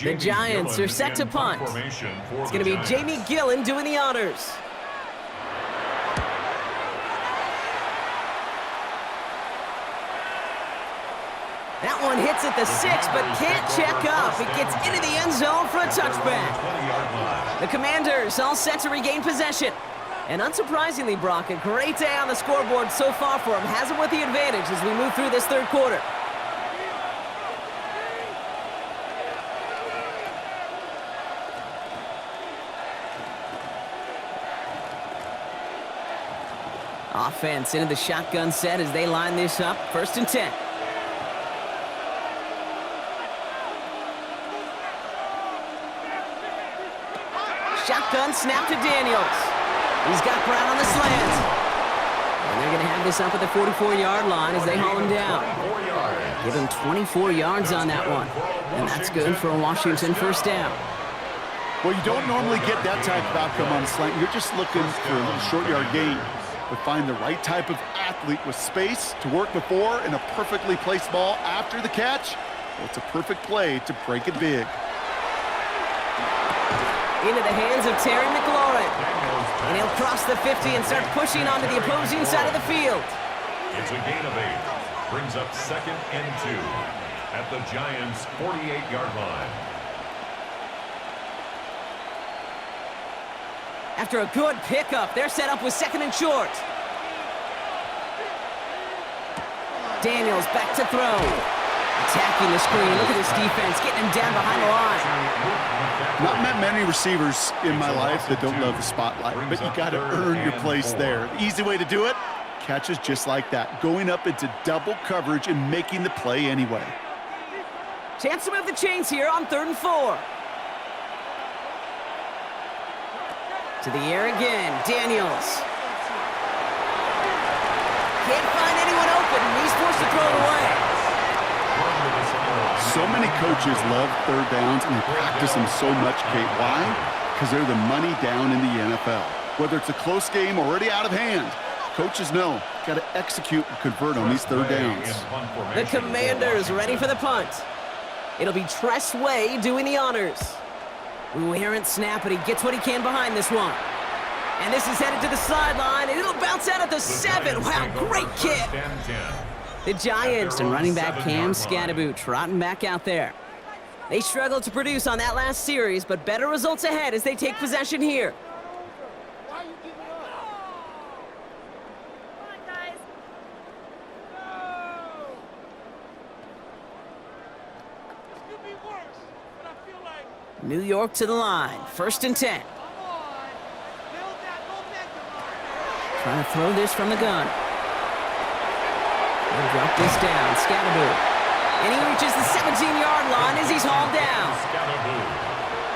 The Giants are set to punt. It's going to be Jamie Gillen doing the honors. That one hits at the 6, but can't check up. It gets into the end zone for a touchback. The Commanders all set to regain possession. And unsurprisingly, Brock, a great day on the scoreboard so far for him. Has him with the advantage as we move through this third quarter. Offense into the shotgun set as they line this up. 1st and 10. Shotgun snap to Daniels. He's got Brown on the slant. And they're going to have this up at the 44-yard line as they haul him down. Give him 24 yards on that one. And that's good for a Washington 1st down. Well, you don't normally get that type of outcome on a slant. You're just looking for a little short yard gain. But find the right type of athlete with space to work before and a perfectly placed ball after the catch. Well, it's a perfect play to break it big. Into the hands of Terry McLaurin. And he'll cross the 50 and start pushing onto the opposing side of the field. It's a gain of 8. Brings up 2nd and 2 at the Giants' 48-yard line. After a good pickup, they're set up with 2nd and short. Daniels back to throw. Attacking the screen. Look at this defense, getting him down behind the line. Not met many receivers in my life that don't love the spotlight, but you got to earn your place there. The easy way to do it, catches just like that, going up into double coverage and making the play anyway. Chance to move the chains here on 3rd and 4. To the air again, Daniels. Can't find anyone open, and he's forced to throw it away. So many coaches love 3rd downs and they practice them so much, Kate. Why? Because they're the money down in the NFL. Whether it's a close game or already out of hand, coaches know got to execute and convert on these 3rd downs. The Commanders ready for the punt. It'll be Tress Way doing the honors. Ooh, errant snap, but he gets what he can behind this one. And this is headed to the sideline, and it'll bounce out at the 7. Wow, great kick. The Giants and running back Cam Scadaboo trotting back out there. They struggled to produce on that last series, but better results ahead as they take possession here. New York to the line. 1st and 10. Trying to throw this from the gun. They'll drop this down. Scadaboo. And he reaches the 17-yard line as he's hauled down.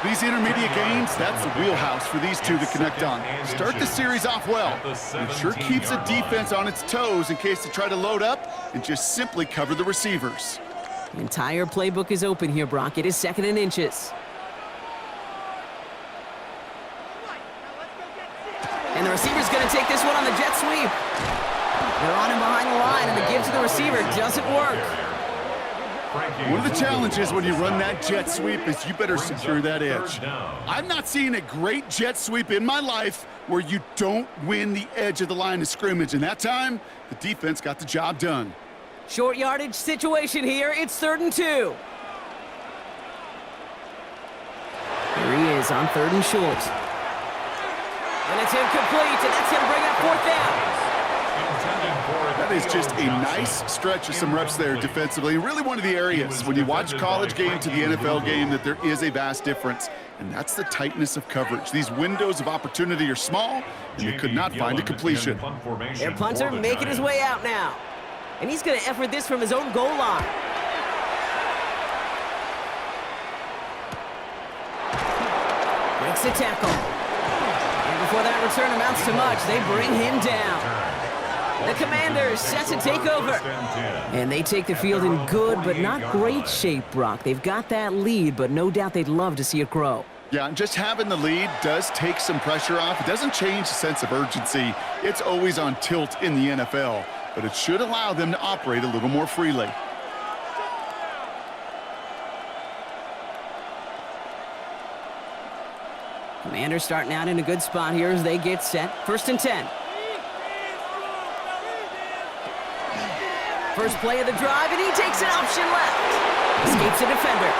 These intermediate gains, that's the wheelhouse for these two to connect on. Start the series off well. It sure keeps the defense on its toes in case they try to load up and just simply cover the receivers. The entire playbook is open here, Brock. It is 2nd and inches. And the receiver's going to take this one on the jet sweep. They're on him behind the line, and the give to the receiver doesn't work. One of the challenges when you run that jet sweep is you better secure that edge. I've not seen a great jet sweep in my life where you don't win the edge of the line of scrimmage, and that time, the defense got the job done. Short yardage situation here. It's 3rd and 2. Here he is on 3rd and short. And it's incomplete, and that's going to bring up 4th down. That is just a nice stretch of some reps there defensively. Really one of the areas when you watch college game to the NFL game that there is a vast difference, and that's the tightness of coverage. These windows of opportunity are small, and they could not find a completion. Their punter making his way out now. And he's going to effort this from his own goal line. Breaks the tackle. Before that return amounts to much, they bring him down. The Commanders set to take over. And they take the field in good but not great shape, Brock. They've got that lead, but no doubt they'd love to see it grow. Yeah, and just having the lead does take some pressure off. It doesn't change the sense of urgency. It's always on tilt in the NFL, but it should allow them to operate a little more freely. Commanders starting out in a good spot here as they get set. 1st and 10. First play of the drive, and he takes an option left. Escapes a defender.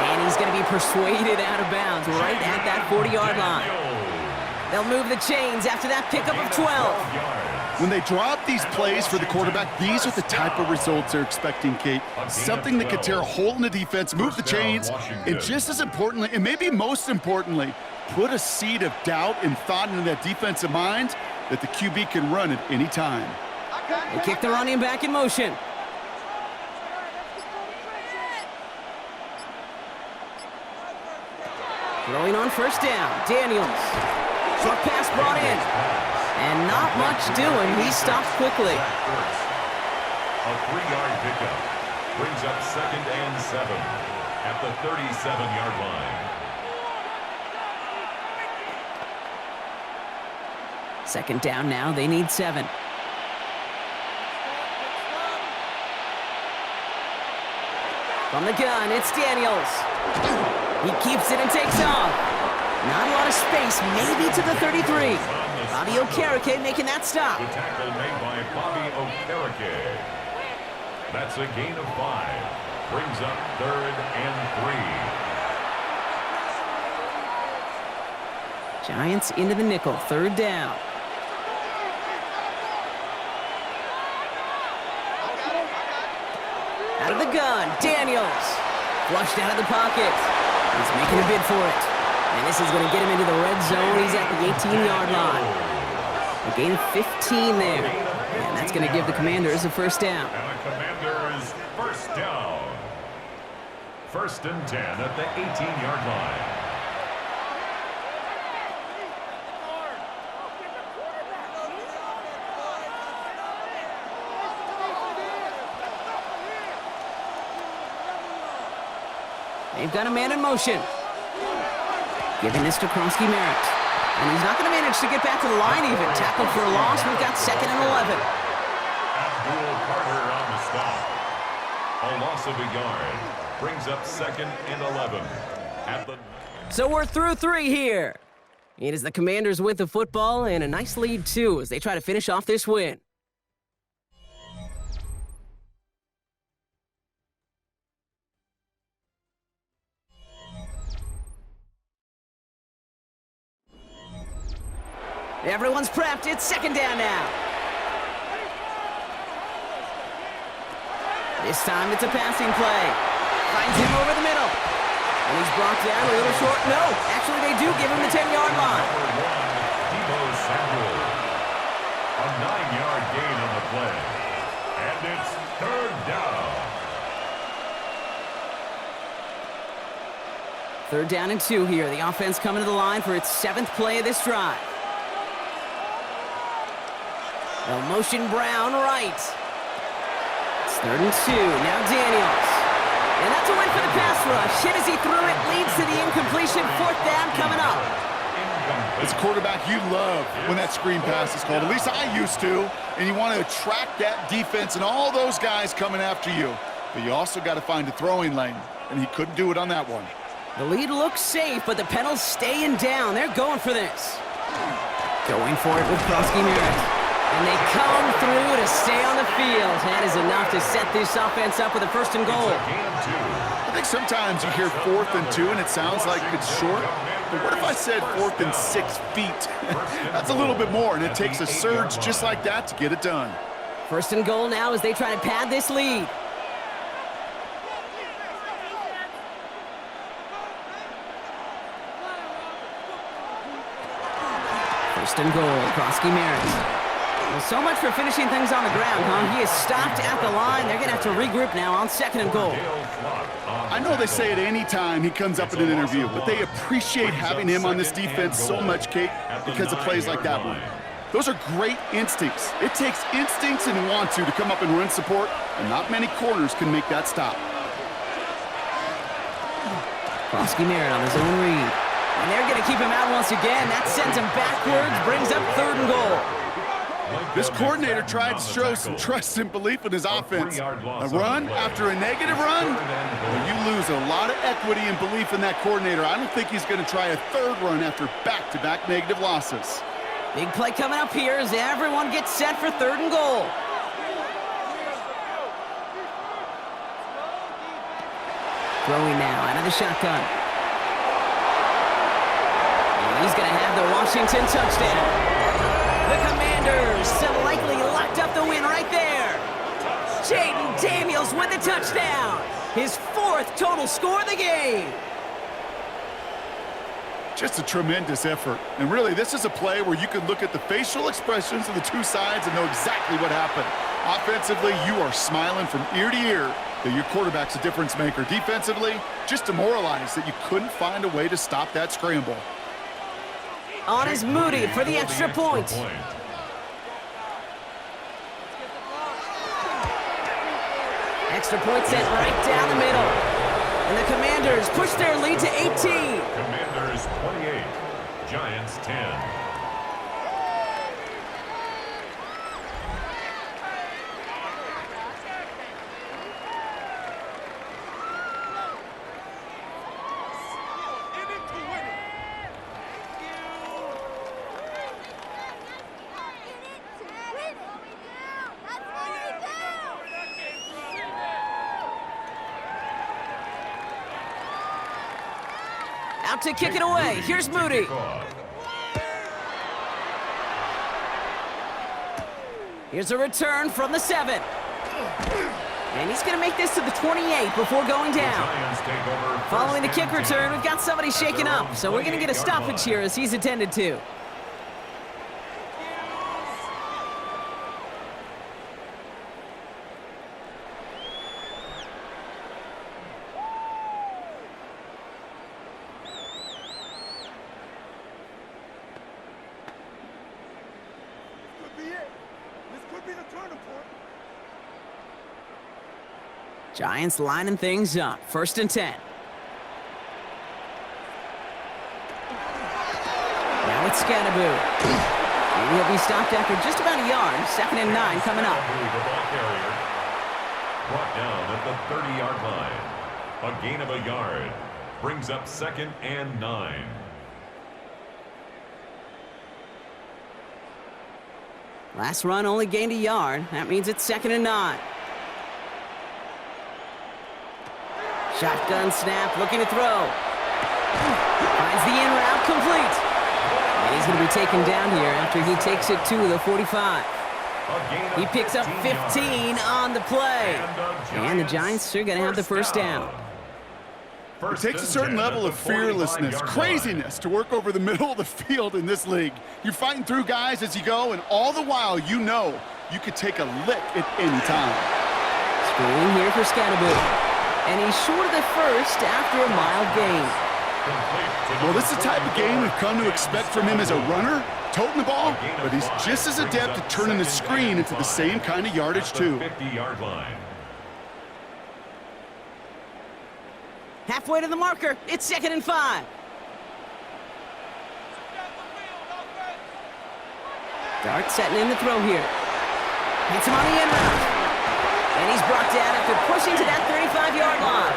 And he's going to be persuaded out of bounds right at that 40-yard line. They'll move the chains after that pickup of 12. When they drop these plays for the quarterback, these are the type of results they're expecting, Kate. Something that could tear a hole in the defense, move the chains, and just as importantly, and maybe most importantly, put a seed of doubt and thought into that defensive mind that the QB can run at any time. They kick the running back in motion. Throwing on first down, Daniels. Short pass brought in. And not much doing. He stops quickly. A 3-yard pickup brings up 2nd and 7 at the 37-yard line. Second down now. They need 7. From the gun, it's Daniels. He keeps it and takes off. Not a lot of space, maybe to the 33. Bobby Okereke making that stop. The tackle made by Bobby Okereke. That's a gain of 5. Brings up 3rd and 3. Giants into the nickel, 3rd down. Out of the gun, Daniels. Flushed out of the pocket. He's making a bid for it. And this is going to get him into the red zone. He's at the 18-yard line. A gain of 15 there. And that's going to give the Commanders a first down. And the Commanders first down. 1st and 10 at the 18-yard line. They've got a man in motion. Giving this to Merritt. And he's not going to manage to get back to the line even. Tackled for a loss. We've got 2nd and 11. Abdul Carter on the stop. A loss of a yard. Brings up 2nd and 11. So we're through 3 here. It is the Commanders with the football and a nice lead, too, as they try to finish off this win. Everyone's prepped. It's 2nd down now. This time it's a passing play. Finds him over the middle. And he's brought down a little short. No, actually they do give him the 10-yard line. A 9-yard gain on the play. And it's 3rd down. 3rd down and 2 here. The offense coming to the line for its 7th play of this drive. They'll motion Brown right. It's 3rd and 2. Now Daniels. And that's a win for the pass rush. Hit as he threw it. Leads to the incompletion. 4th down coming up. As a quarterback, you love when that screen pass is called. At least I used to. And you want to attract that defense and all those guys coming after you. But you also got to find a throwing lane. And he couldn't do it on that one. The lead looks safe, but the Pendles staying down. They're going for this. Going for it with Merritt. And they come through to stay on the field. That is enough to set this offense up with a 1st and goal. I think sometimes you hear 4th and 2 and it sounds like it's short. But what if I said 4th and 6 feet? That's a little bit more, and it takes a surge just like that to get it done. 1st and goal now as they try to pad this lead. First and goal, Merritt. Well, so much for finishing things on the ground, huh? He is stopped at the line. They're going to have to regroup now on 2nd and goal. I know they say it any time he comes up in an interview, but they appreciate having him on this defense so much, Kate, because of plays like that one. Those are great instincts. It takes instincts and want to come up and run support, and not many corners can make that stop. Merritt on his own read. And they're going to keep him out once again. That sends him backwards, brings up 3rd and goal. This coordinator tried to show some trust and belief in his offense. A run after a negative run? Well, you lose a lot of equity and belief in that coordinator. I don't think he's going to try a 3rd run after back-to-back negative losses. Big play coming up here as everyone gets set for 3rd and goal. Throwing now out of the shotgun. And he's going to have the Washington touchdown. The Commanders have likely locked up the win right there. Jaden Daniels with the touchdown. His 4th total score of the game. Just a tremendous effort. And really, this is a play where you can look at the facial expressions of the two sides and know exactly what happened. Offensively, you are smiling from ear to ear that your quarterback's a difference maker. Defensively, just demoralized that you couldn't find a way to stop that scramble. On is Moody for the extra point. Extra point sent right down the middle. And the Commanders push their lead to 18. Commanders 28, Giants 10. Out to kick it away. Here's Moody. Here's a return from the 7. And he's going to make this to the 28 before going down. Following the kick return, we've got somebody shaken up, so we're going to get a stoppage here as he's attended to. Giants lining things up. 1st and 10. Now it's Scattaboo. And he'll be stopped after just about a yard. 2nd and 9 coming up. The ball carrier brought down at the 30-yard line. A gain of a yard brings up 2nd and 9. Last run only gained a yard. That means it's 2nd and 9. Shotgun snap, looking to throw. Finds the in route, complete. And he's going to be taken down here after he takes it to the 45. He picks up 15 on the play. And the Giants are going to have the 1st down. It takes a certain level of fearlessness, craziness to work over the middle of the field in this league. You're fighting through guys as you go, and all the while you know you could take a lick at any time. Screen here for Scattaboo. And he's short of the 1st after a mild gain. Well, this is the type of game we've come to expect from him as a runner, toting the ball, but he's just as adept at turning the screen into the same kind of yardage, too. 50-yard line. Halfway to the marker, it's 2nd and 5. Dart setting in the throw here. Hits him on the in route. And he's brought down after pushing to that 35-yard line.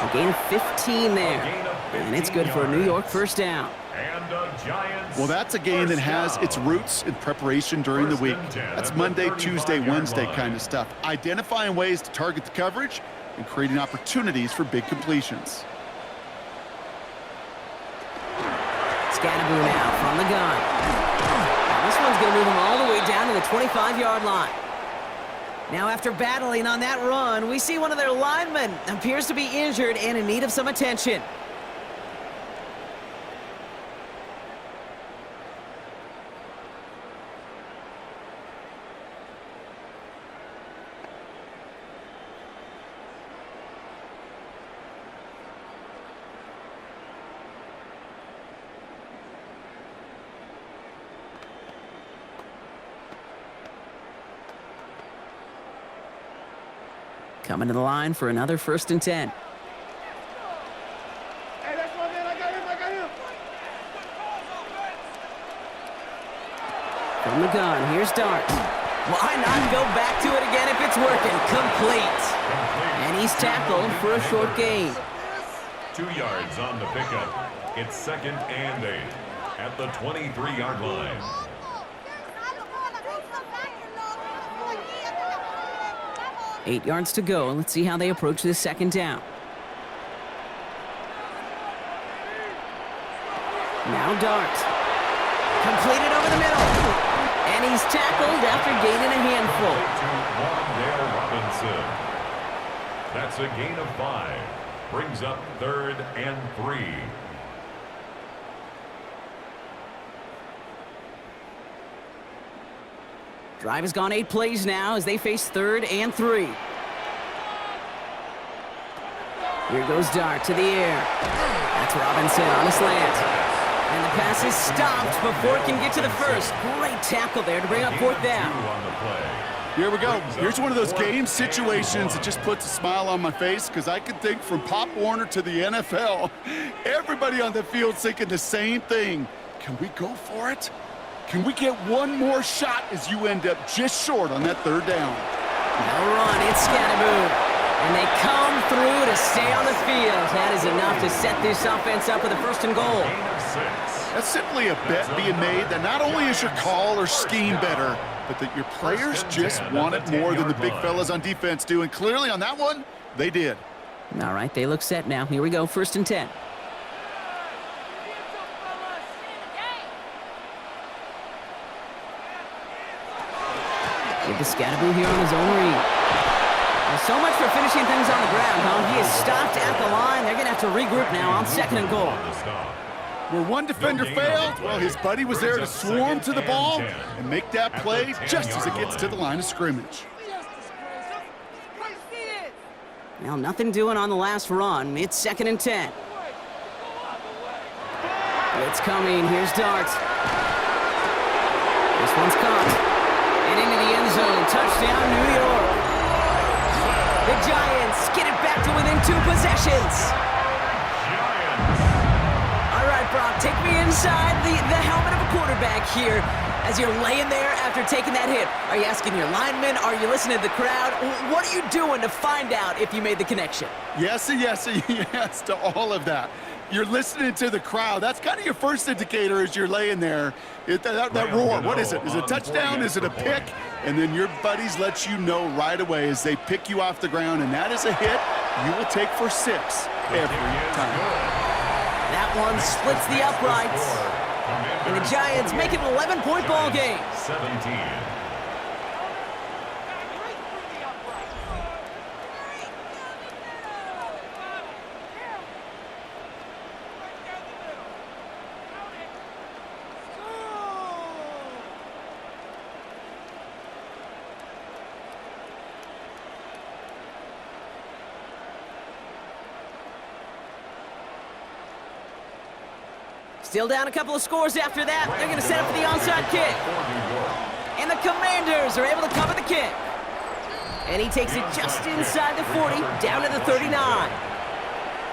A gain of 15 there. And it's good for a New York 1st down. Well, that's a game that has its roots in preparation during the week. That's Monday, Tuesday, Wednesday kind of stuff. Identifying ways to target the coverage and creating opportunities for big completions. Scattaboo now from the gun. And this one's going to move him all the way down to the 25-yard line. Now, after battling on that run, we see one of their linemen appears to be injured and in need of some attention. Coming to the line for another 1st and 10. Hey, that's my man. I got him. From the gun, here's Dart. Why not go back to it again if it's working? Complete. And he's tackled for a short gain. 2 yards on the pickup. It's 2nd and 8 at the 23-yard line. 8 yards to go. Let's see how they approach this 2nd down. Now Dart. Completed over the middle. And he's tackled after gaining a handful. To Robinson. That's a gain of 5. Brings up 3rd and 3. Drive has gone 8 plays now as they face 3rd and 3. Here goes Dart to the air. That's Robinson on a slant. And the pass is stopped before it can get to the first. Great tackle there to bring up 4th down. Here we go. Here's one of those game situations that just puts a smile on my face because I can think from Pop Warner to the NFL. Everybody on the field thinking the same thing. Can we go for it? Can we get one more shot as you end up just short on that 3rd down? No run, it's Scatterboo. And they come through to stay on the field. That is enough to set this offense up with a 1st and goal. That's simply a bet being made that not only is your call or scheme better, but that your players just want it more than the big fellas on defense do. And clearly on that one, they did. All right, they look set now. Here we go, 1st and 10. Give the Scatterboo here on his own read. Well, so much for finishing things on the ground, huh? He is stopped at the line. They're going to have to regroup now on 2nd and goal. Where one defender failed, well, his buddy was there to swarm to the ball and make that play just as it gets to the line of scrimmage. Well, nothing doing on the last run. It's 2nd and 10. It's coming. Here's Dart. This one's caught. And into the end zone. Touchdown, New York. The Giants get it back to within 2 possessions. All right, Brock, take me inside the helmet of a quarterback here as you're laying there after taking that hit. Are you asking your linemen? Are you listening to the crowd? What are you doing to find out if you made the connection? Yes and yes and yes to all of that. You're listening to the crowd. That's kind of your first indicator as you're laying there. That roar, what is it? Is it a touchdown? Is it a pick? And then your buddies let you know right away as they pick you off the ground, and that is a hit you will take for 6 every time. That one splits the uprights. And the Giants make it an 11-point ball game. 17. Still down a couple of scores after that. They're going to set up for the onside kick. And the Commanders are able to cover the kick. And he takes it just inside the 40, down to the 39.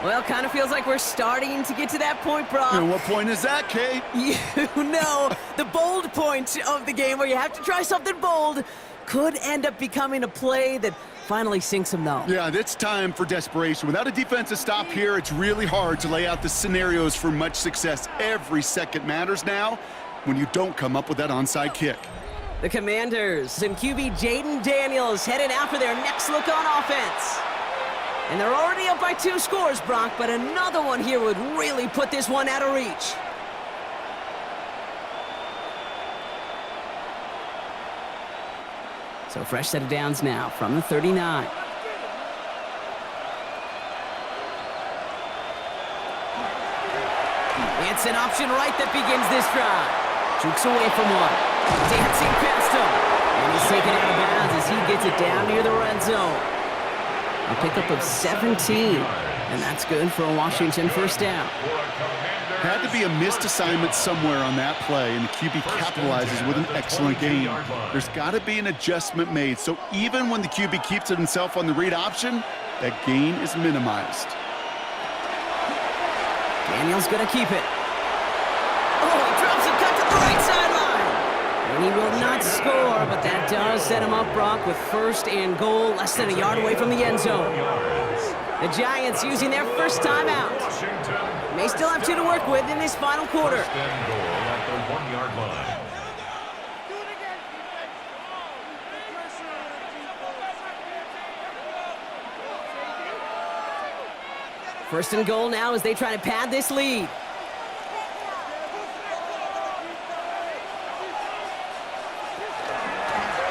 Well, kind of feels like we're starting to get to that point, Brock. And what point is that, Kate? You know, the bold point of the game where you have to try something bold could end up becoming a play that finally sinks him, though. Yeah, it's time for desperation. Without a defensive stop here, it's really hard to lay out the scenarios for much success. Every second matters now when you don't come up with that onside kick. The Commanders and QB Jaden Daniels headed out for their next look on offense. And they're already up by 2 scores, Brock, but another one here would really put this one out of reach. So fresh set of downs now from the 39. It's an option right that begins this drive. Jukes away from one. Dancing past him. And he's taken out of bounds as he gets it down near the red zone. A pickup of 17. And that's good for a Washington 1st down. Had to be a missed assignment somewhere on that play, and the QB capitalizes with an excellent game. There's got to be an adjustment made, so even when the QB keeps it himself on the read option, that gain is minimized. Daniel's going to keep it. Oh, he drops it, cut to the right sideline. And he will not score, but that does set him up, Brock, with 1st and goal, less than a yard away from the end zone. The Giants using their first timeout. May still have 2 to work with in this final quarter. 1st and goal at the 1-yard line. First and goal now as they try to pad this lead.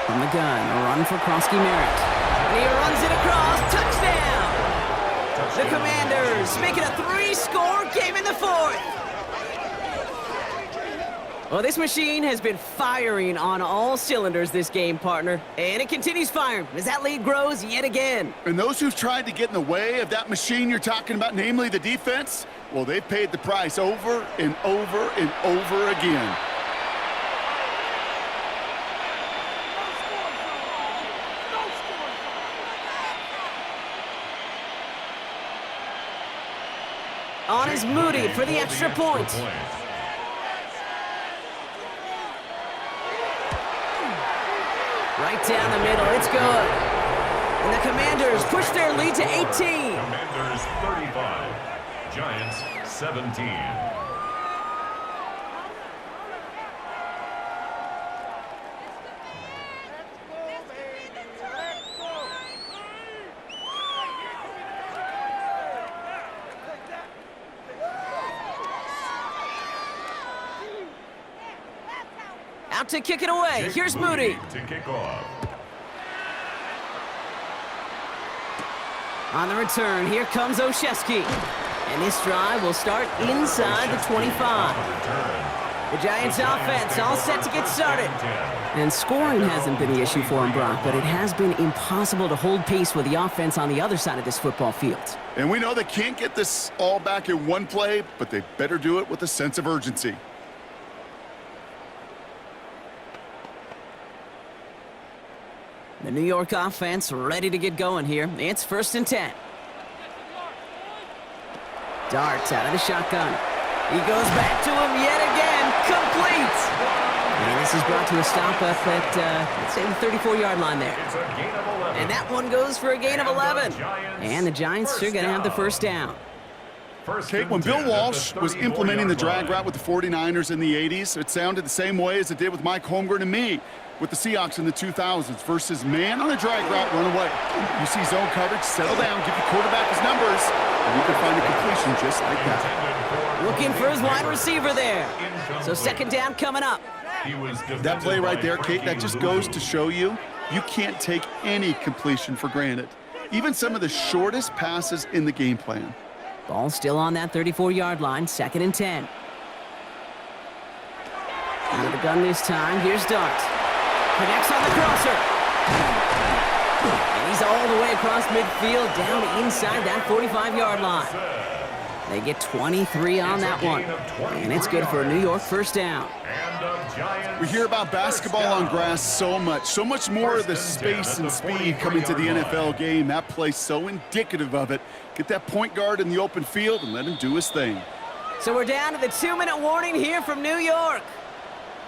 From the gun, a run for Krosky Merritt. And he runs it across. Touchdown! The Commanders make it a 3-score game in the 4th. Well, this machine has been firing on all cylinders this game, partner. And it continues firing as that lead grows yet again. And those who've tried to get in the way of that machine you're talking about, namely the defense, well, they've paid the price over and over and over again. On is Moody for the extra point. Right down the middle, it's good. And the Commanders push their lead to 18. Commanders 35, Giants 17. Out to kick it away. Here's Moody. To kick off. On the return, here comes Olszewski. And this drive will start inside the 25. The Giants offense all set to get started. And scoring hasn't been the issue for him, Brock, but it has been impossible to hold pace with the offense on the other side of this football field. And we know they can't get this all back in one play, but they better do it with a sense of urgency. The New York offense ready to get going here. It's 1st and 10. Darts out of the shotgun. He goes back to him yet again. Complete! And this is brought to a stop up at, let's say, the 34-yard line there. It's a gain of 11. And that one goes for a gain of 11. And the Giants are going to have the first down. Kate, when Bill Walsh was implementing the drag route with the 49ers in the 80s, it sounded the same way as it did with Mike Holmgren and me with the Seahawks in the 2000s versus man on a drag route, run away. You see zone coverage, settle down, give the quarterback his numbers, and you can find a completion just like that. Looking for his wide receiver there. So 2nd down coming up. That play right there, Kate, that just goes to show you can't take any completion for granted. Even some of the shortest passes in the game plan. Ball still on that 34-yard line, 2nd and 10. Out of the gun this time, here's Dart. Connects on the crosser. And he's all the way across midfield, down inside that 45-yard line. They get 23 on that one. And it's good for a New York 1st down. We hear about basketball on grass so much more of the space and speed coming to the NFL game. That play's so indicative of it. Get that point guard in the open field and let him do his thing. So we're down to the 2-minute warning here from New York.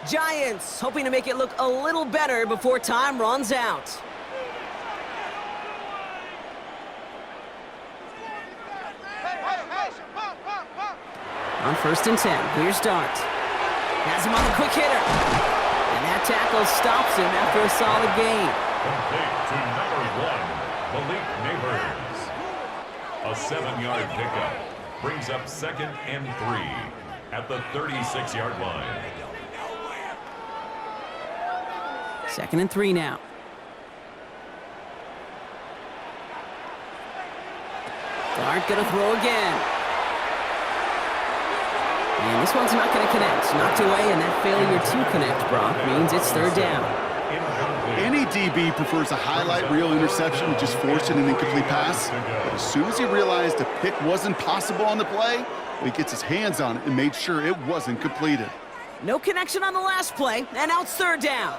Giants hoping to make it look a little better before time runs out. On 1st and 10, here's Dart. Has him on the quick hitter. And that tackle stops him after a solid gain. Complete to number 1, Malik Neighbors. A 7-yard pickup brings up 2nd and 3 at the 36-yard line. 2nd and 3 now. Dart gonna throw again. And this one's not going to connect. Knocked away, and that failure to connect, Brock, means it's 3rd down. Any DB prefers a highlight reel interception to just forcing an incomplete pass. But as soon as he realized a pick wasn't possible on the play, he gets his hands on it and made sure it wasn't completed. No connection on the last play, and now it's 3rd down.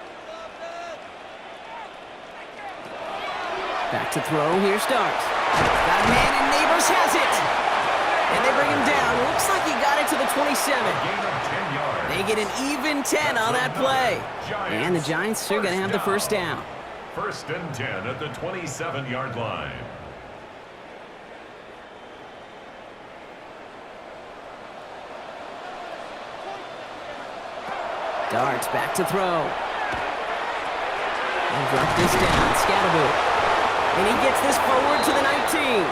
Back to throw, here's Dart. Got a man, and Neighbors has it. And they bring him down. Looks like he got it to the 27. They get an even 10 on that play. And the Giants are going to have the 1st down. 1st and 10 at the 27-yard line. Darts back to throw. And drop this down. Scatterbo. And he gets this forward to the 19.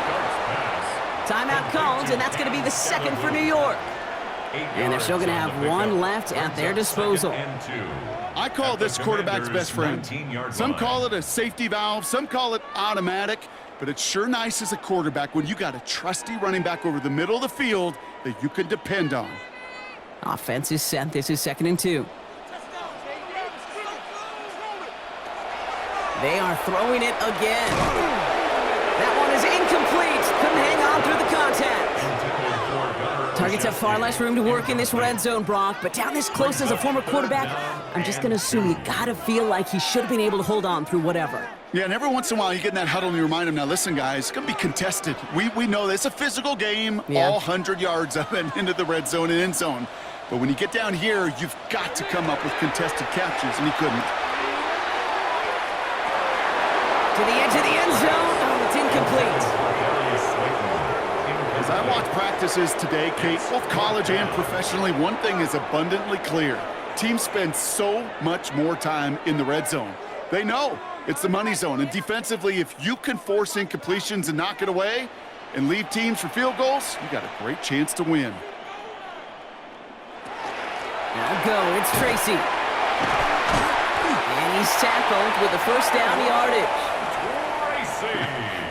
Timeout called, and that's going to be the 2nd for New York. And they're still going to have one left at their disposal. I call this quarterback's best friend. Some call it a safety valve, some call it automatic, but it's sure nice as a quarterback when you got a trusty running back over the middle of the field that you can depend on. Offense is set. This is 2nd and 2. They are throwing it again. That one is incomplete. Couldn't hang on through the contact. Targets have far less room to work in this red zone, Brock, but down this close as a former quarterback, I'm just going to assume you got to feel like he should have been able to hold on through whatever. Yeah, and every once in a while you get in that huddle and you remind him, now listen, guys, it's going to be contested. We know this. It's a physical game, all 100 yards up and into the red zone and end zone. But when you get down here, you've got to come up with contested catches, and he couldn't. To the edge of the end zone. Oh, it's incomplete. As I watch practices today, Kate, both college and professionally, one thing is abundantly clear. Teams spend so much more time in the red zone. They know it's the money zone, and defensively, if you can force incompletions and knock it away and leave teams for field goals, you got a great chance to win. Now go, it's Tracy. And he's tackled with the first down yardage.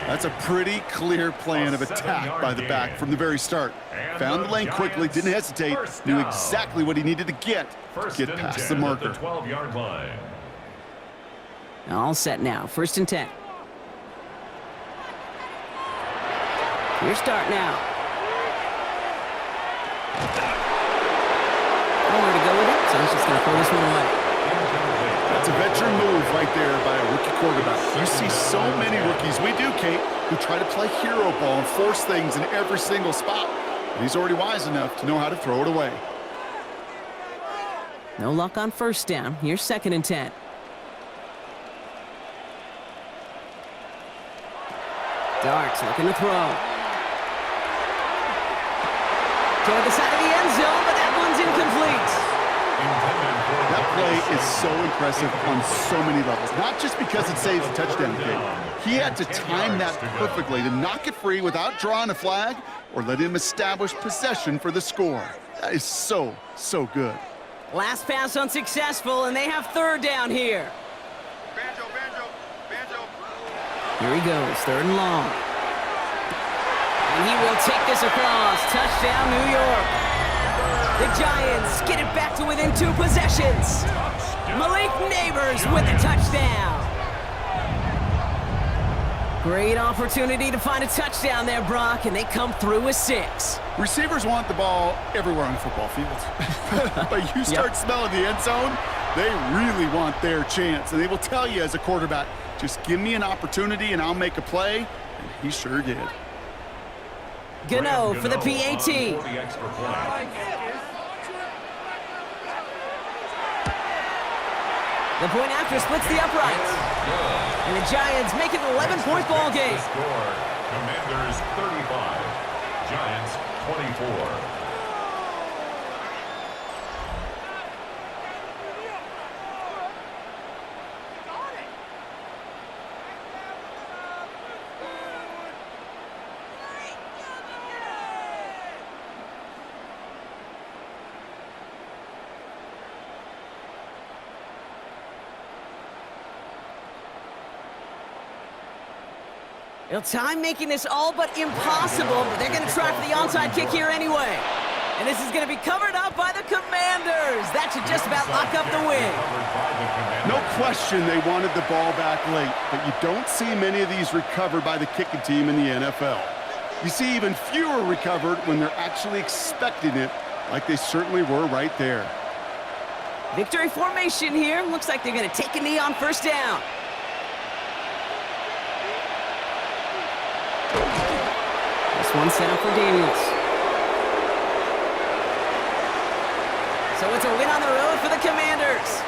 That's a pretty clear plan of attack by the back from the very start. Found the lane quickly, didn't hesitate, knew exactly what he needed to get past the marker. 12-yard line. All set now, 1st and 10. Your start now. I don't want to go with it, so he's just going to throw this one away. That's a veteran move right there by a rookie quarterback. You see so many rookies, we do, Kate, who try to play hero ball and force things in every single spot. But he's already wise enough to know how to throw it away. No luck on 1st down. Here's 2nd and 10. Darts looking to throw. Toward the side of the end zone, but that one's incomplete. That play is so impressive on so many levels. Not just because it saves a touchdown kick. He had to time that perfectly to knock it free without drawing a flag or let him establish possession for the score. That is so, so good. Last pass unsuccessful, and they have 3rd down here. Here he goes, 3rd and long. And he will take this across. Touchdown, New York. The Giants get it back to within 2 possessions. Malik Neighbors with a touchdown. Great opportunity to find a touchdown there, Brock, and they come through with 6. Receivers want the ball everywhere on the football field. But you start smelling the end zone, they really want their chance. And they will tell you as a quarterback, just give me an opportunity and I'll make a play. And he sure did. Gano for the PAT. The point after splits the uprights. And the Giants make it an 11-point ball game. Score, Commanders 35, Giants 24. Well, time making this all but impossible, but they're going to try for the onside kick here anyway. And this is going to be covered up by the Commanders. That should just about lock up the win. No question they wanted the ball back late, but you don't see many of these recovered by the kicking team in the NFL. You see even fewer recovered when they're actually expecting it, like they certainly were right there. Victory formation here. Looks like they're going to take a knee on 1st down. This one set up for Daniels. So it's a win on the road for the Commanders.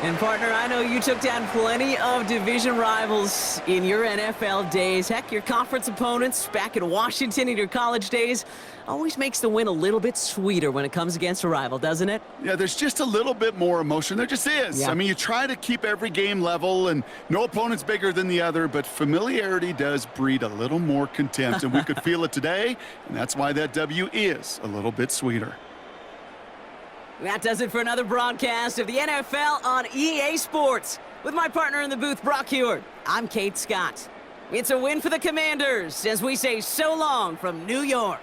And partner, I know you took down plenty of division rivals in your NFL days. Heck, your conference opponents back in Washington in your college days always makes the win a little bit sweeter when it comes against a rival, doesn't it? Yeah, there's just a little bit more emotion. There just is. Yeah. I mean, you try to keep every game level, and no opponent's bigger than the other, but familiarity does breed a little more contempt, and we could feel it today, and that's why that W is a little bit sweeter. That does it for another broadcast of the NFL on EA Sports. With my partner in the booth, Brock Heward, I'm Kate Scott. It's a win for the Commanders as we say so long from New York.